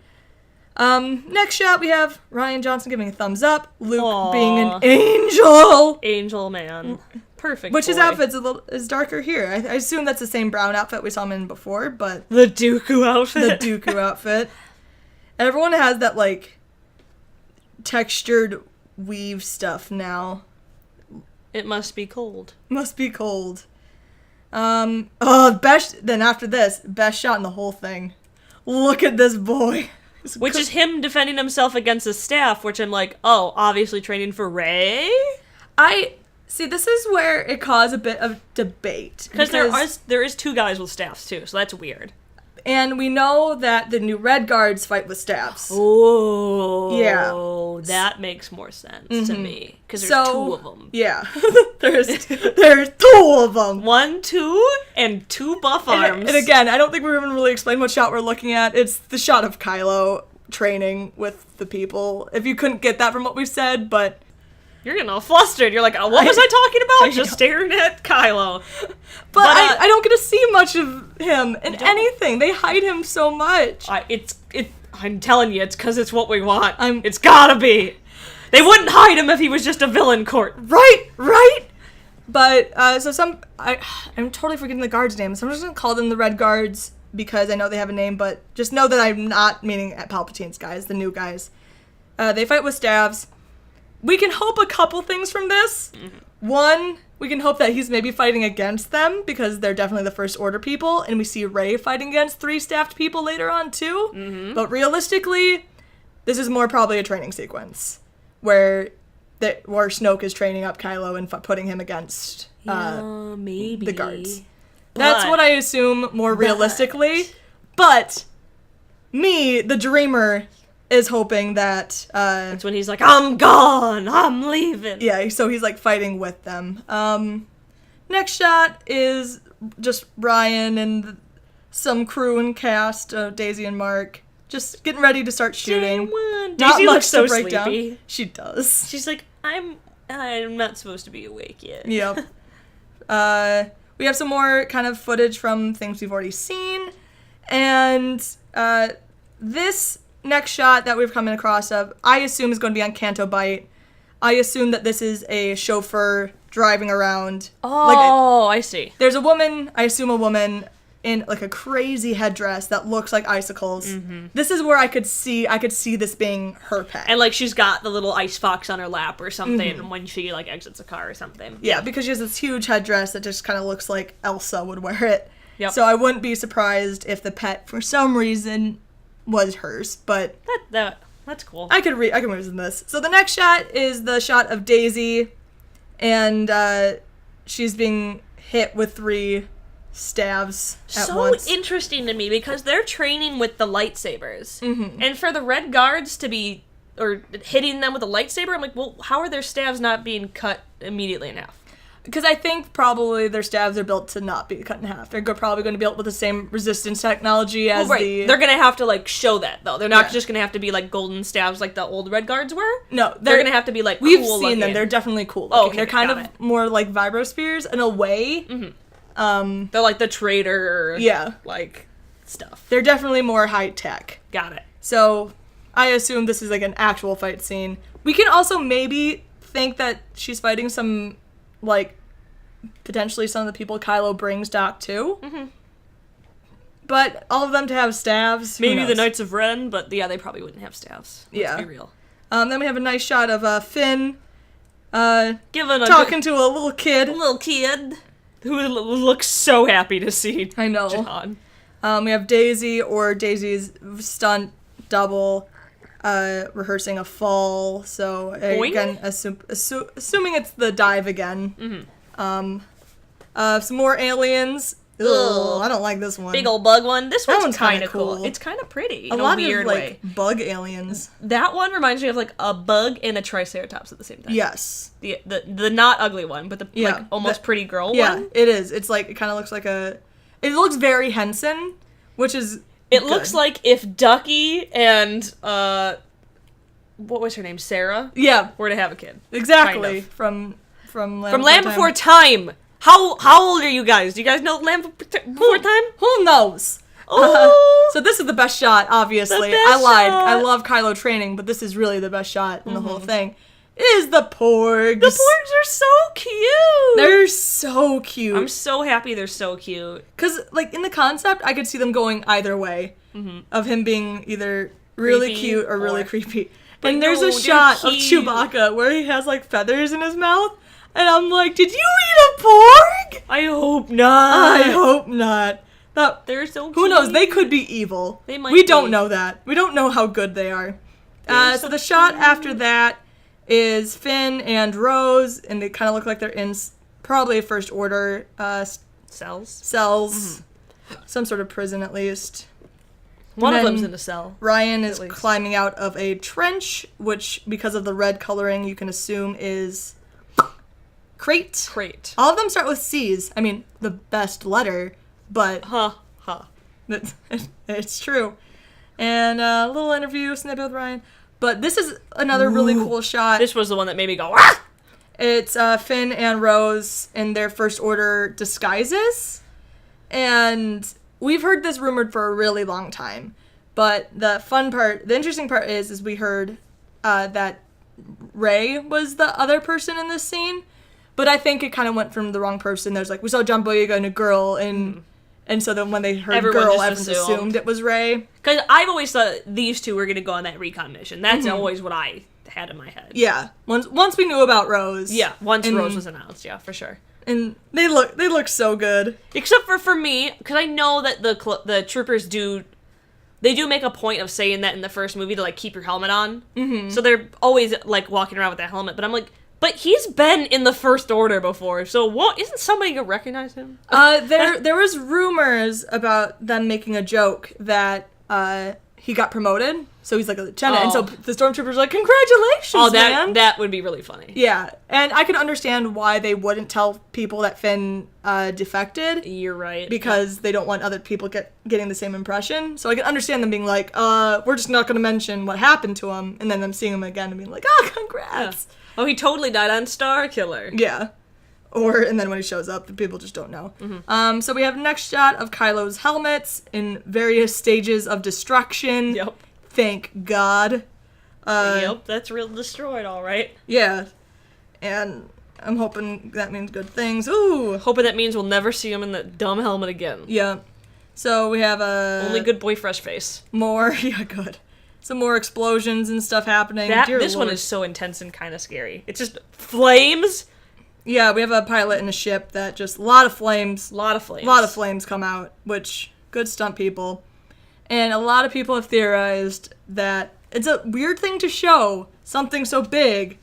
Next shot, we have Ryan Johnson giving a thumbs up, Luke being an angel, Angel man. Perfect. which his boy. outfit's is darker here. I assume that's the same brown outfit we saw him in before, but The Dooku outfit. the Dooku outfit. Everyone has that, like, textured weave stuff now. It must be cold. Must be cold. Then after this, best shot in the whole thing. Look at this boy. Which is him defending himself against the staff, which I'm like, oh, obviously training for Rey? See, this is where it caused a bit of debate. Because there is two guys with staffs, too, so that's weird. And we know that the new Red Guards fight with staffs. Oh. Yeah. That makes more sense to me. Because there's So, two of them. Yeah. there's two of them. 1, 2, and 2 buff arms. And again, I don't think we even really explained what shot we're looking at. It's the shot of Kylo training with the people. If you couldn't get that from what we said, but... You're getting all flustered. You're like, oh, what was I talking about? Just staring at Kylo. But I don't get to see much of him in anything. They hide him so much. I'm telling you, it's because it's what we want. I'm- It's gotta be. They wouldn't hide him if he was just a villain, Court. Right? But, I'm totally forgetting the guards' names. So I'm just gonna call them the Red Guards because I know they have a name, but just know that I'm not meaning at Palpatine's guys, the new guys. They fight with staves. We can hope a couple things from this. One, we can hope that he's maybe fighting against them because they're definitely the First Order people, and we see Rey fighting against 3 staffed people later on too. But realistically, this is more probably a training sequence where Snoke is training up Kylo and putting him against maybe the guards. That's what I assume more realistically. But me, the dreamer, is hoping that... That's when he's like, I'm gone! I'm leaving! Yeah, so he's, like, fighting with them. Next shot is just Ryan and some crew and cast of Daisy and Mark just getting ready to start shooting. Daisy looks so sleepy. Down. She does. She's like, I'm not supposed to be awake yet. Yep. We have some more kind of footage from things we've already seen. And this next shot that we've come across of, I assume is going to be on Canto Bight. I assume that this is a chauffeur driving around. Oh, I see. There's a woman, I assume a woman, in like a crazy headdress that looks like icicles. Mm-hmm. This is where I could see this being her pet. And like she's got the little ice fox on her lap or something when she like exits a car or something. Yeah, because she has this huge headdress that just kind of looks like Elsa would wear it. Yep. So I wouldn't be surprised if the pet, for some reason, was hers. But that's cool. I can reason this. So the next shot is the shot of Daisy, and she's being hit with 3 stabs at once. So interesting to me because they're training with the lightsabers. Mm-hmm. And for the Red Guards to be, or hitting them with a lightsaber, I'm like, well, how are their stabs not being cut immediately in half? Because I think probably their stabs are built to not be cut in half. They're probably going to be built with the same resistance technology as the... They're going to have to, like, show that, though. They're not just going to have to be, like, golden stabs like the old Red Guards were. No. They're going to have to be, like, we've cool seen looking. them. They're definitely cool looking. Okay, they're kind of more like vibrospheres in a way. Mm-hmm. They're like the trader, like, stuff. They're definitely more high-tech. Got it. So, I assume this is, like, an actual fight scene. We can also maybe think that she's fighting some, like... potentially some of the people Kylo brings Doc to. Mm-hmm. But all of them to have staves. Maybe the Knights of Ren, but yeah, they probably wouldn't have staves. Let's be real. Then we have a nice shot of Finn talking to a little kid. Who looks so happy to see I know. John. We have Daisy or Daisy's stunt double rehearsing a fall. So again, assuming it's the dive again. Mm-hmm. Some more aliens. Ugh, I don't like this one. Big old bug one. This one's kind of cool. It's kind of pretty in a weird way. Bug aliens. That one reminds me of like a bug and a triceratops at the same time. Yes. The not ugly one, but the like almost pretty girl one. Yeah, it is. It's like it kind of looks like it looks very Henson, which is It looks like if Ducky and what was her name? Sarah? Yeah. Were to have a kid. Exactly. Kind of. From Land Before Time. How old are you guys? Do you guys know Land Before Time? Who knows? Oh, so this is the best shot, obviously. I lied. I love Kylo training, but this is really the best shot in the whole thing. It is the Porgs. The Porgs are so cute. They're so cute. I'm so happy they're so cute. Because, like, in the concept, I could see them going either way. Mm-hmm. Of him being either really cute or really creepy. And there's a shot of Chewbacca where he has, like, feathers in his mouth. And I'm like, did you eat a porg? I hope not. I hope not. They're so cute. Who knows? They could be evil. They might We be. don't know that. We don't know how good they are. So the shot after that is Finn and Rose, and they kind of look like they're in probably a First Order cells. Mm-hmm. Some sort of prison, at least. One of them's in a cell. Ryan is climbing out of a trench, which, because of the red coloring, you can assume is... Crate. All of them start with C's. I mean, the best letter, but... It's true. And a little interview, snippet with Ryan. But this is another really cool shot. This was the one that made me go, ah! It's Finn and Rose in their First Order disguises. And we've heard this rumored for a really long time. But the interesting part is we heard that Rey was the other person in this scene. But I think it kind of went from the wrong person. There's like, we saw John Boyega and a girl, and so then when they heard everyone girl, everyone assumed it was Rey. Because I've always thought these two were going to go on that recon mission. That's always what I had in my head. Yeah. Once we knew about Rose. Yeah, once Rose was announced, yeah, for sure. And they look so good. Except for me, because I know that the troopers do make a point of saying that in the first movie to like keep your helmet on. Mm-hmm. So they're always like walking around with that helmet. But I'm like, But he's been in the First Order before, so what? Isn't somebody gonna recognize him? There was rumors about them making a joke that he got promoted, so he's like a lieutenant, and so the stormtroopers are like, congratulations, man! That would be really funny. Yeah, and I can understand why they wouldn't tell people that Finn defected. You're right. Because they don't want other people getting the same impression. So I can understand them being like, we're just not going to mention what happened to him, and then them seeing him again and being like, oh, congrats! Yeah. Oh, he totally died on Starkiller. Yeah. And then when he shows up, the people just don't know. Mm-hmm. So we have next shot of Kylo's helmets in various stages of destruction. Yep. Thank God. Yep, that's real destroyed, all right. Yeah. And I'm hoping that means good things. Ooh. Hoping that means we'll never see him in that dumb helmet again. Yeah. So we have only good boy fresh face. Good. Some more explosions and stuff happening. This one is so intense and kind of scary. It's just flames. Yeah, we have a pilot in a ship that just, a lot of flames. A lot of flames come out, which, good stunt people. And a lot of people have theorized that it's a weird thing to show something so big,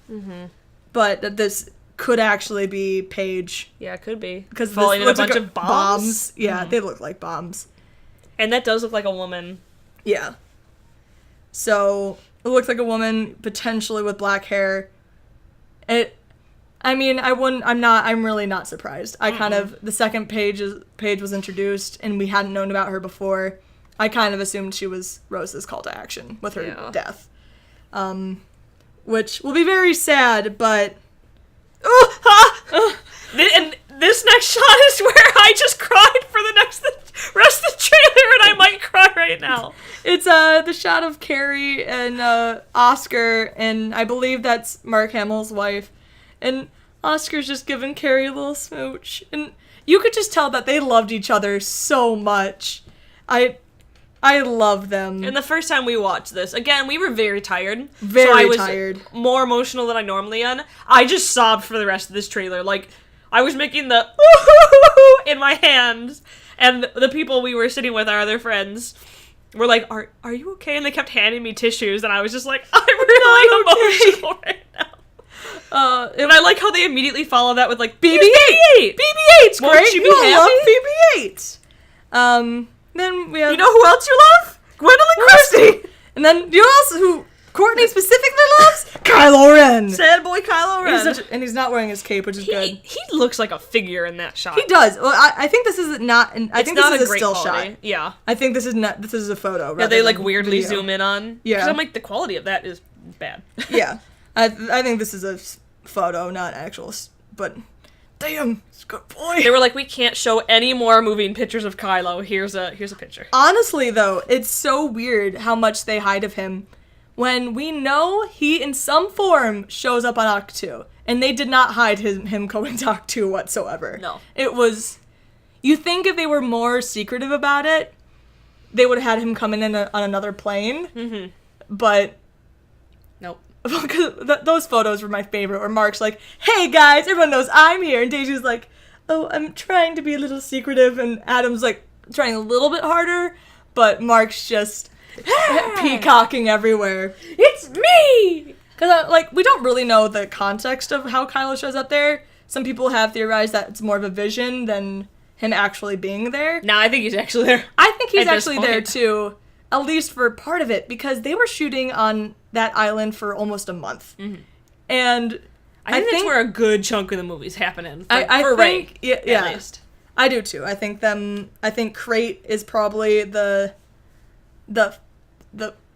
but that this could actually be Paige. Yeah, it could be. Because falling in a bunch of bombs. Yeah, they look like bombs. And that does look like a woman. Yeah. So, it looks like a woman, potentially with black hair. I'm really not surprised. The second Paige was introduced, and we hadn't known about her before. I kind of assumed she was Rose's call to action with her death. Which will be very sad, but... And this next shot is where I just cried for the rest of the trailer, and I might cry right now. It's the shot of Carrie and Oscar, and I believe that's Mark Hamill's wife. And Oscar's just giving Carrie a little smooch. And you could just tell that they loved each other so much. I love them. And the first time we watched this, again, we were very tired. Very tired. More emotional than I normally am. I just sobbed for the rest of this trailer. Like, I was making the in my hands. And the people we were sitting with, our other friends, were like, are you okay? And they kept handing me tissues. And I was just like, I'm really emotional right now. And I like how they immediately follow that with like BB-8. BB-8's great. You love BB-8. Then we have. You know who else you love? Gwendolyn Christie. And then you know who Courtney specifically loves? Kylo Ren. Sad boy Kylo Ren. And he's not wearing his cape, which is good. He looks like a figure in that shot. He does. Well, I think this is not. I think this is a still quality. shot. Yeah. I think this is not. This is a photo. Yeah, they like weirdly zoom in on. Yeah. Because I'm like, the quality of that is bad. Yeah. I think this is a photo, not actual. But damn, it's a good boy. They were like, we can't show any more moving pictures of Kylo. Here's a picture. Honestly, though, it's so weird how much they hide of him when we know he, in some form, shows up on Ahch-To. And they did not hide him going to Ahch-To whatsoever. No. It was... You think if they were more secretive about it, they would have had him come in on another plane. Mm-hmm. But... Nope. Those photos were my favorite, where Mark's like, hey guys, everyone knows I'm here. And Daisy's like, oh, I'm trying to be a little secretive. And Adam's like, trying a little bit harder. But Mark's just... peacocking everywhere. It's me! Because, we don't really know the context of how Kylo shows up there. Some people have theorized that it's more of a vision than him actually being there. No, I think he's actually there. I think he's actually there, too. At least for part of it, because they were shooting on that island for almost a month. Mm-hmm. And I think that's where a good chunk of the movie's happening. For Rey, yeah, at least. I do, too. I think Crate is probably the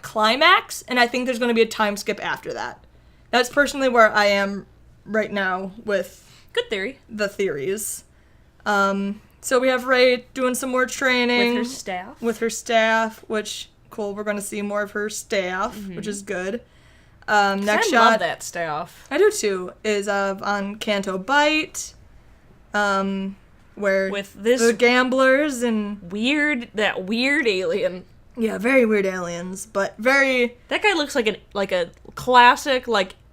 climax, and I think there's going to be a time skip after that. That's personally where I am right now with good theory. The theories. So we have Rey doing some more training with her staff, which cool. We're going to see more of her staff, which is good. Next shot, I love that staff. I do too. Is on Canto Bight, where with the gamblers and that weird alien. Yeah, very weird aliens, but very... That guy looks like a classic,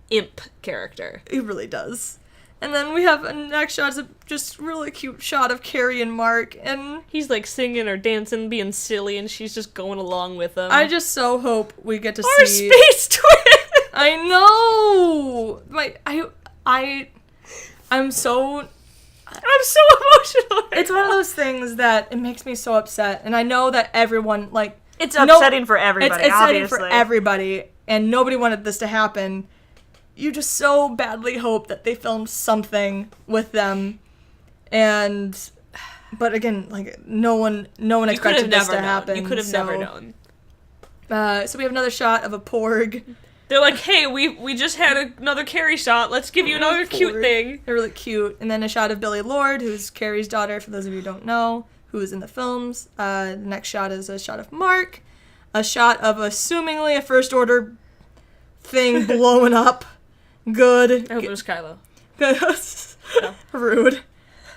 imp character. He really does. And then we have a next shot, is a just really cute shot of Carrie and Mark, and... He's, singing or dancing, being silly, and she's just going along with him. I just so hope we get to Our see... space twin! I know! I'm so emotional. It's one of those things that it makes me so upset, and I know that everyone, like... It's upsetting for everybody, it's upsetting obviously. for everybody, and nobody wanted this to happen. You just so badly hope that they filmed something with them, but again, like, no one expected this to happen. You could have never known. So we have another shot of a porg. They're like, hey, we just had another Carrie shot. Let's give you another cute thing. They're really cute. And then a shot of Billie Lourd, who's Carrie's daughter, for those of you who don't know, who is in the films. The next shot is a shot of Mark. A shot of assumingly a First Order thing blowing up. Good. I hope it was Kylo. No. Rude.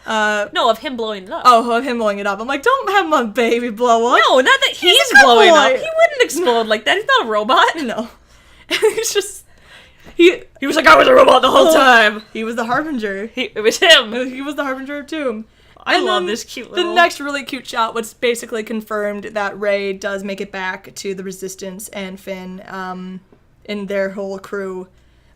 No, of him blowing it up. Oh, of him blowing it up. I'm like, don't have my baby blow up. No, not that he's blowing up. He wouldn't explode like that. He's not a robot. No. He's just... He was like, I was a robot the whole time. He was the Harbinger. It was him. He was the Harbinger of Doom. I love this cute little... The next really cute shot was basically confirmed that Rey does make it back to the Resistance and Finn in their whole crew.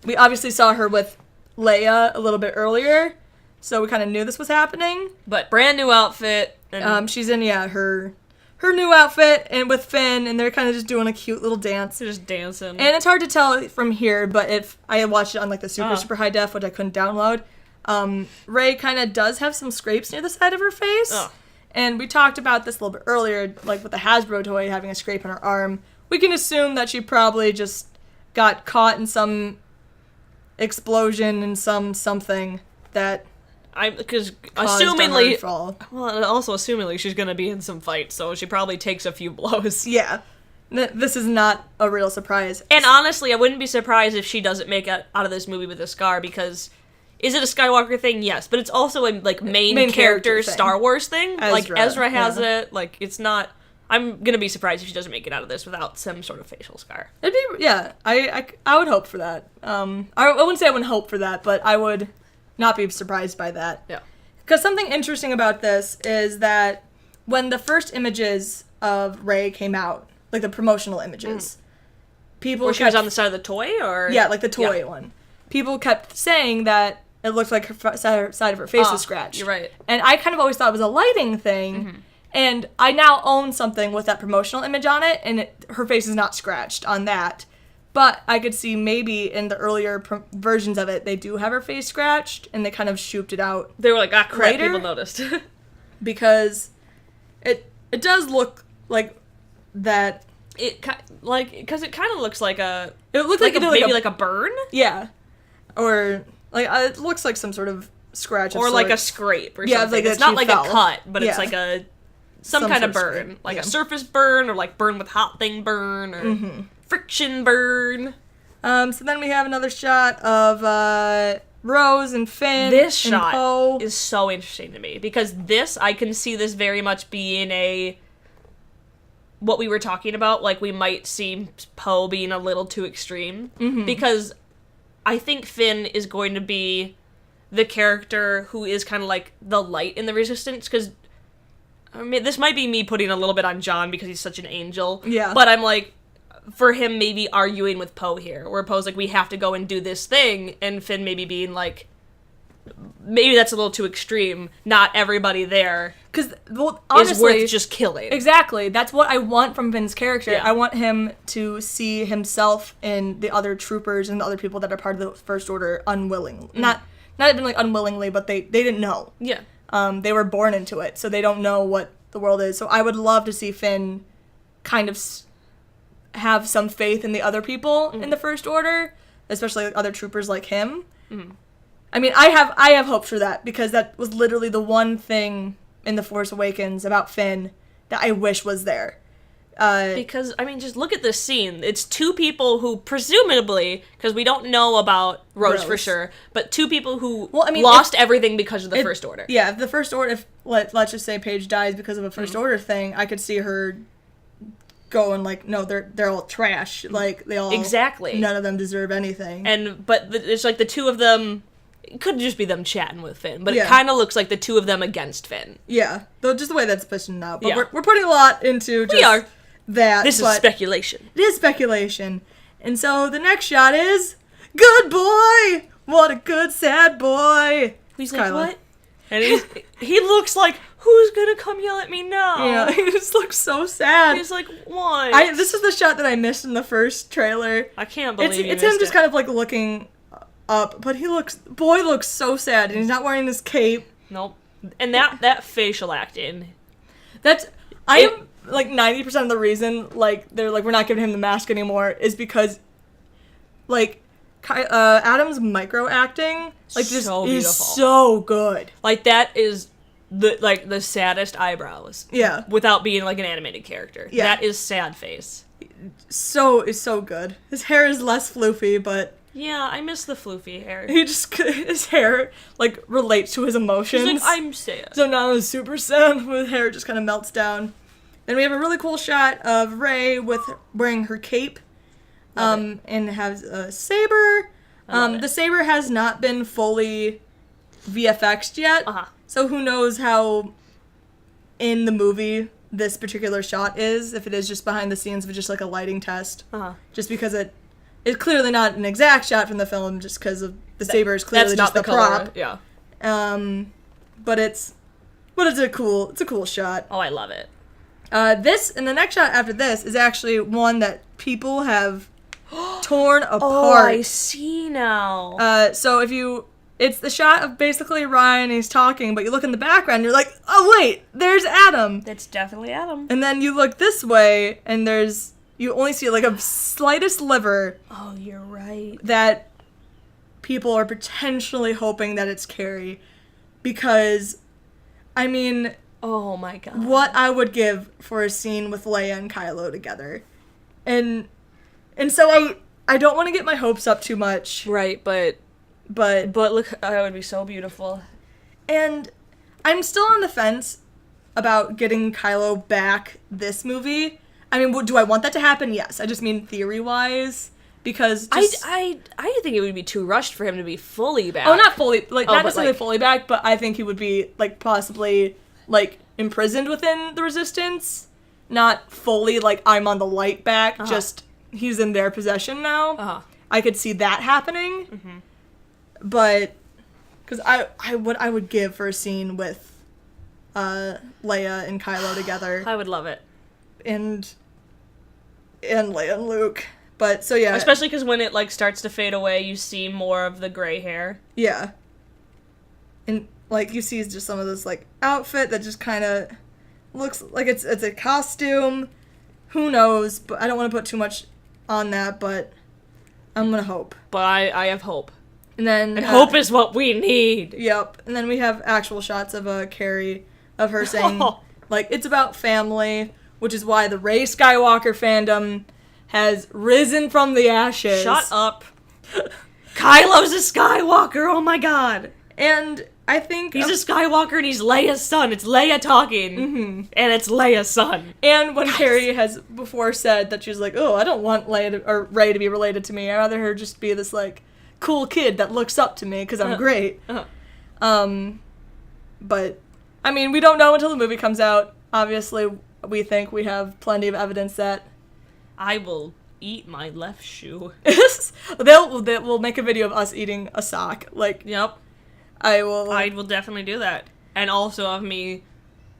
We obviously saw her with Leia a little bit earlier, so we kind of knew this was happening. But brand new outfit. And she's in, her new outfit and with Finn, and they're kind of just doing a cute little dance. They're just dancing. And it's hard to tell from here, but if I had watched it on like the super high def, which I couldn't download, Rey kind of does have some scrapes near the side of her face. Oh. And we talked about this a little bit earlier, like with the Hasbro toy having a scrape on her arm. We can assume that she probably just got caught in some explosion and something that... Because assumingly, also assumingly she's gonna be in some fight, so she probably takes a few blows. Yeah, this is not a real surprise. And honestly, I wouldn't be surprised if she doesn't make it out of this movie with a scar, because is it a Skywalker thing? Yes, but it's also a like main character Star Wars thing. Ezra has it. Like, it's not. I'm gonna be surprised if she doesn't make it out of this without some sort of facial scar. It'd be I would hope for that. I wouldn't say I wouldn't hope for that, but I would not be surprised by that. Yeah. Because something interesting about this is that when the first images of Rey came out, like the promotional images, people Where she was on the side of the toy, or? Yeah, like the toy one. People kept saying that it looked like her side of her face was scratched. You're right. And I kind of always thought it was a lighting thing. And I now own something with that promotional image on it, and her face is not scratched on that. But I could see maybe in the earlier versions of it, they do have her face scratched, and they kind of shooped it out. They were like, ah, crap, later, people noticed. Because it does look like that. Because it kind of looks like a... It looks like maybe a burn? Yeah. Or, like, it looks like some sort of scratch of or like sorts. a scrape or yeah, something. Like it's not like a cut, but it's like some kind of burn. Scrape. Like a surface burn, or like burn with hot thing burn, or friction burn. So then we have another shot of Rose and Finn. This and shot Poe. is so interesting to me, because I can see this very much being what we were talking about, like we might see Poe being a little too extreme, because I think Finn is going to be the character who is kind of like the light in the Resistance, because I mean, this might be me putting a little bit on John because he's such an angel. Yeah. But I'm like, for him maybe arguing with Poe here, where Poe's like, we have to go and do this thing, and Finn maybe being like, maybe that's a little too extreme. Not everybody there Because, well, honestly, is worth just killing. Exactly. That's what I want from Finn's character. Yeah. I want him to see himself in the other troopers and the other people that are part of the First Order unwilling. Not even like unwillingly, but they didn't know. Yeah. They were born into it, so they don't know what the world is. So I would love to see Finn kind of have some faith in the other people in the First Order, especially like other troopers like him. I mean, I have hope for that, because that was literally the one thing in The Force Awakens about Finn that I wish was there. Because, I mean, just look at this scene. It's two people who, presumably, because we don't know about Rose for sure, but two people who lost everything because of the First Order. Yeah, if the First Order, let's just say Paige dies because of a First Order thing, I could see her going like, no, they're all trash. Like, they all... Exactly. None of them deserve anything. But it's like the two of them... It could just be them chatting with Finn, but it kind of looks like the two of them against Finn. Yeah, though just the way that's pushing out. But we're putting a lot into just... We are. That, this is speculation. It is speculation. And so the next shot is, good boy! What a good sad boy. He's like, Kylo. what? And he looks like, who's gonna come yell at me now? Yeah, he just looks so sad. He's like, what? This is the shot that I missed in the first trailer. I can't believe it's him just kind of like looking up, but boy looks so sad, and he's not wearing this cape. Nope. And that facial acting. I am like 90% of the reason like they're like we're not giving him the mask anymore is because like Adam's micro acting like just so is beautiful. so good. Like that is the saddest eyebrows. Yeah. Without being like an animated character. Yeah. That is sad face. Is so good. His hair is less floofy, but yeah, I miss the floofy hair. his hair like relates to his emotions. He's like, I'm sad. So now he's super sad. His hair just kind of melts down. Then we have a really cool shot of Rey wearing her cape, and has a saber. The saber has not been fully VFX'd yet, so who knows how in the movie this particular shot is. If it is just behind the scenes of just like a lighting test, just because it's clearly not an exact shot from the film, just because of the saber is clearly just the prop. Yeah. But it's a cool shot. Oh, I love it. This and the next shot after this is actually one that people have torn apart. Oh, I see now. So it's the shot of basically Ryan, he's talking, but you look in the background, you're like, oh wait, there's Adam. That's definitely Adam. And then you look this way, and you only see like a slightest sliver. Oh, you're right. That people are potentially hoping that it's Carrie, because, I mean, oh my god, what I would give for a scene with Leia and Kylo together, and so I don't want to get my hopes up too much. Right, but look, that would be so beautiful. And I'm still on the fence about getting Kylo back this movie. I mean, do I want that to happen? Yes. I just mean theory-wise, because I think it would be too rushed for him to be fully back. Oh, not fully, not necessarily like, fully back, but I think he would be, like, possibly, like, imprisoned within the Resistance. Not fully, like, I'm on the light back, just he's in their possession now. I could see that happening. Mm-hmm. But, because I would give for a scene with Leia and Kylo together. I would love it. And Leia and Luke. But, so yeah. Especially because when it, like, starts to fade away, you see more of the gray hair. Yeah. And, like, you see just some of this, like, outfit that just kind of looks like it's a costume. Who knows? But I don't want to put too much on that, but I'm going to hope. But I have hope. And hope is what we need. Yep. And then we have actual shots of Carrie, of her saying, like, it's about family, which is why the Rey Skywalker fandom has risen from the ashes. Shut up. Kylo's a Skywalker, oh my god. And I think... He's a Skywalker and he's Leia's son. It's Leia talking. Mm-hmm. And it's Leia's son. And when Carrie has before said that she's like, oh, I don't want Rey to be related to me. I'd rather her just be this, like, cool kid that looks up to me because I'm great. But, I mean, we don't know until the movie comes out. Obviously, we think we have plenty of evidence that... I will eat my left shoe. We'll make a video of us eating a sock. Like, yep. I will definitely do that. And also of me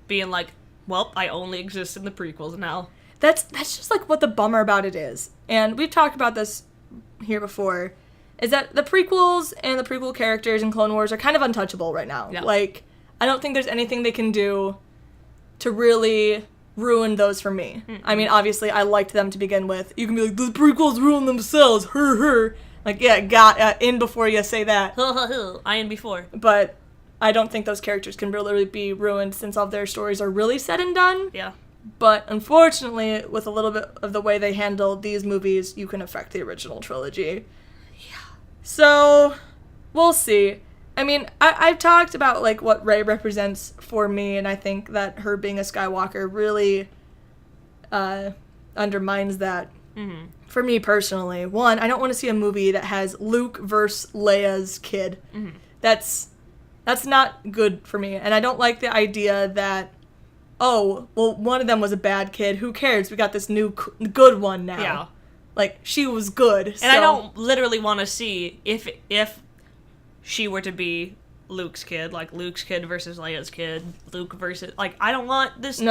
being like, well, I only exist in the prequels now. That's just like what the bummer about it is. And we've talked about this here before, is that the prequels and the prequel characters in Clone Wars are kind of untouchable right now. Yeah. Like, I don't think there's anything they can do to really ruin those for me. Mm-hmm. I mean, obviously, I liked them to begin with. You can be like, the prequels ruin themselves, her. Like, yeah, got in before you say that. I in before. But I don't think those characters can really be ruined since all of their stories are really said and done. Yeah. But unfortunately, with a little bit of the way they handled these movies, you can affect the original trilogy. Yeah. So, we'll see. I mean, I've talked about, like, what Rey represents for me, and I think that her being a Skywalker really undermines that. Mm-hmm. For me personally. One, I don't want to see a movie that has Luke versus Leia's kid. Mm-hmm. That's not good for me. And I don't like the idea that, oh, well, one of them was a bad kid. Who cares? We got this new good one now. Yeah. Like, she was good. And I don't literally want to see if she were to be Luke's kid, like Luke's kid versus Leia's kid, Luke versus, like, I don't want this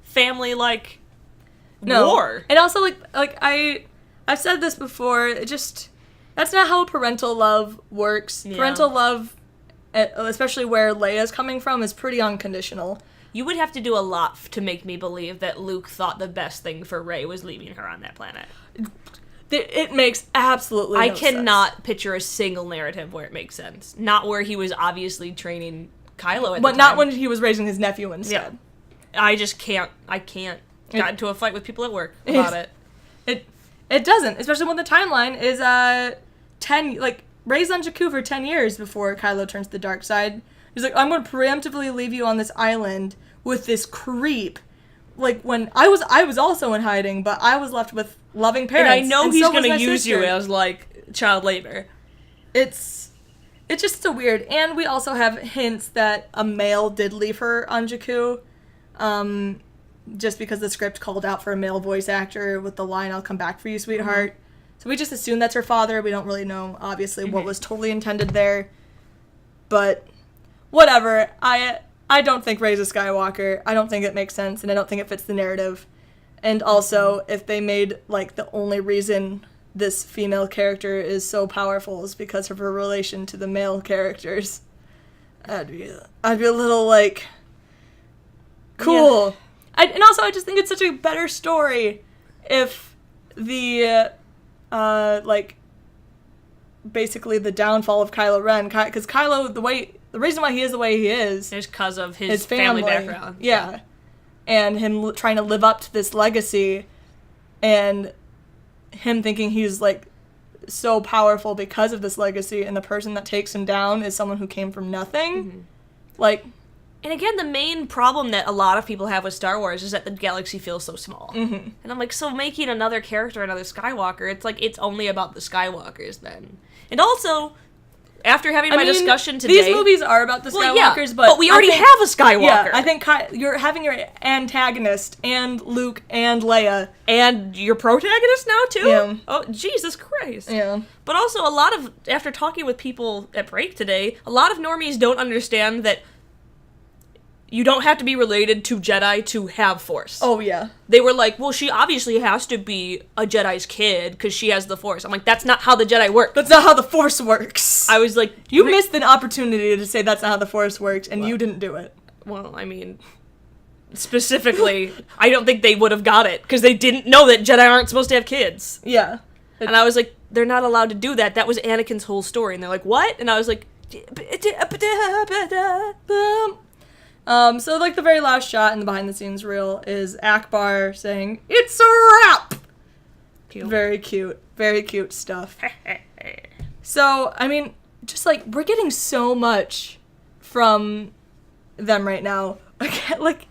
family, like, war. And also, like I've said this before, that's not how parental love works. Yeah. Parental love, especially where Leia's coming from, is pretty unconditional. You would have to do a lot to make me believe that Luke thought the best thing for Rey was leaving her on that planet. It makes absolutely no sense. I cannot picture a single narrative where it makes sense. Not where he was obviously training Kylo at the time. But not when he was raising his nephew instead. Yeah. I just can't. I can't. Got into a fight with people at work about it. It doesn't, especially when the timeline is 10, like, Rey's on Jakku for 10 years before Kylo turns to the dark side. He's like, I'm going to preemptively leave you on this island with this creep. Like, when I was also in hiding, but I was left with loving parents. And I know he's going to use you as, like, child labor. It's just so weird. And we also have hints that a male did leave her on Jakku. Just because the script called out for a male voice actor with the line, I'll come back for you, sweetheart. Mm-hmm. So we just assume that's her father. We don't really know, obviously, what was totally intended there. But whatever. I don't think Rey's a Skywalker. I don't think it makes sense, and I don't think it fits the narrative. And also, if they made, like, the only reason this female character is so powerful is because of her relation to the male characters, I'd be a little, like, cool. Yeah. And also, I just think it's such a better story if the, like, basically the downfall of Kylo Ren, because Kylo, the reason why he is the way he is because of his family background. Yeah. And him trying to live up to this legacy, and him thinking he's, like, so powerful because of this legacy, and the person that takes him down is someone who came from nothing. Mm-hmm. Like... And again, the main problem that a lot of people have with Star Wars is that the galaxy feels so small. Mm-hmm. And I'm like, so making another character, another Skywalker, it's like, it's only about the Skywalkers then. And also, after having my discussion today... These movies are about the Skywalkers, but we already have a Skywalker. Yeah, I think you're having your antagonist, and Luke, and Leia. And your protagonist now, too? Yeah. Oh, Jesus Christ. Yeah. But also, after talking with people at break today, a lot of normies don't understand that you don't have to be related to Jedi to have Force. Oh, yeah. They were like, well, she obviously has to be a Jedi's kid because she has the Force. I'm like, that's not how the Jedi work. That's not how the Force works. I was like... You missed an opportunity to say that's not how the Force works, and you didn't do it. Well, I mean, specifically, I don't think they would have got it because they didn't know that Jedi aren't supposed to have kids. Yeah. And I was like, they're not allowed to do that. That was Anakin's whole story. And they're like, what? And I was like... So, like, the very last shot in the behind-the-scenes reel is Akbar saying, "It's a wrap!" Cute. Very cute. Very cute stuff. So, I mean, just, like, we're getting so much from them right now. Like,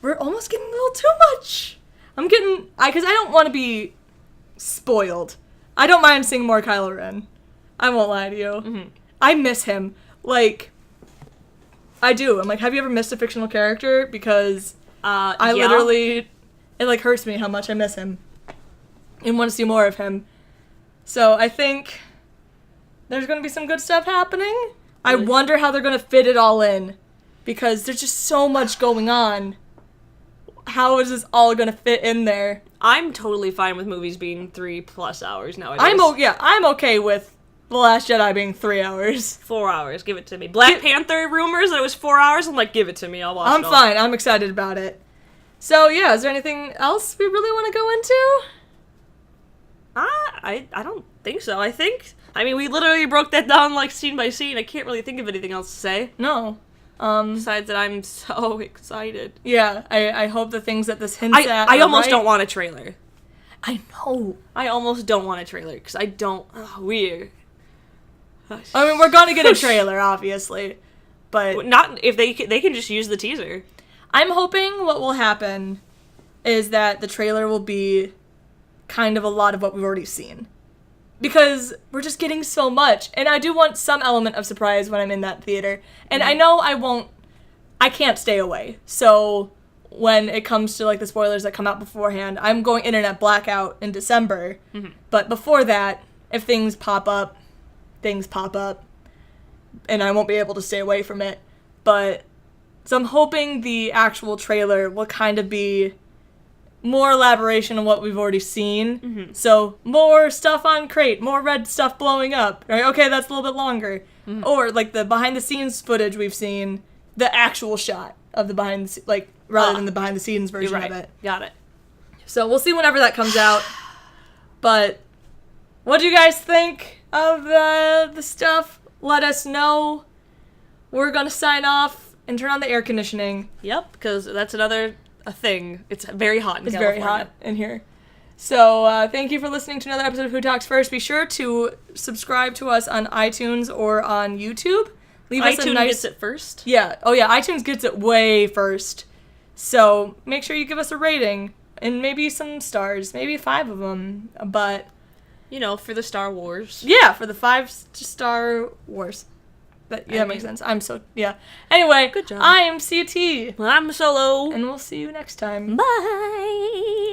we're almost getting a little too much. Because I don't want to be spoiled. I don't mind seeing more Kylo Ren. I won't lie to you. Mm-hmm. I miss him. Like... I do. I'm like, have you ever missed a fictional character? Because I literally, it, like, hurts me how much I miss him and want to see more of him. So I think there's going to be some good stuff happening. Really? I wonder how they're going to fit it all in because there's just so much going on. How is this all going to fit in there? I'm totally fine with movies being 3+ hours nowadays. I'm okay with The Last Jedi being 3 hours. 4 hours, give it to me. Black Panther rumors that it was 4 hours, I'm like, give it to me, I'll watch it. I'm fine, I'm excited about it. So, yeah, is there anything else we really want to go into? I don't think so. I mean, we literally broke that down, like, scene by scene. I can't really think of anything else to say. No. Besides that, I'm so excited. Yeah, I hope the things that this hints at I almost don't want a trailer. I know. I almost don't want a trailer, because I don't... weird. I mean, we're gonna get a trailer, obviously, but... Not if they can just use the teaser. I'm hoping what will happen is that the trailer will be kind of a lot of what we've already seen. Because we're just getting so much, and I do want some element of surprise when I'm in that theater. And I know I can't stay away, so when it comes to, like, the spoilers that come out beforehand, I'm going internet blackout in December, but before that, if things pop up, things pop up. and I won't be able to stay away from it. But so I'm hoping the actual trailer will kind of be more elaboration on what we've already seen. Mm-hmm. So more stuff on Crate, more red stuff blowing up. Right? Okay, that's a little bit longer. Mm-hmm. Or like the behind the scenes footage we've seen, the actual shot of the behind the rather than the behind the scenes version of it. Got it. So we'll see whenever that comes out. But what do you guys think of the stuff? Let us know. We're gonna sign off and turn on the air conditioning. Yep, because that's a thing. It's very hot in California. It's very hot in here. So thank you for listening to another episode of Who Talks First. Be sure to subscribe to us on iTunes or on YouTube. Leave us iTunes gets it first? Yeah. Oh, yeah. iTunes gets it way first. So make sure you give us a rating and maybe some stars. Maybe 5 of them. But, for the Star Wars. Yeah, for the 5 Star Wars. That makes sense. Anyway, good job. I am CT. I'm Solo. And we'll see you next time. Bye.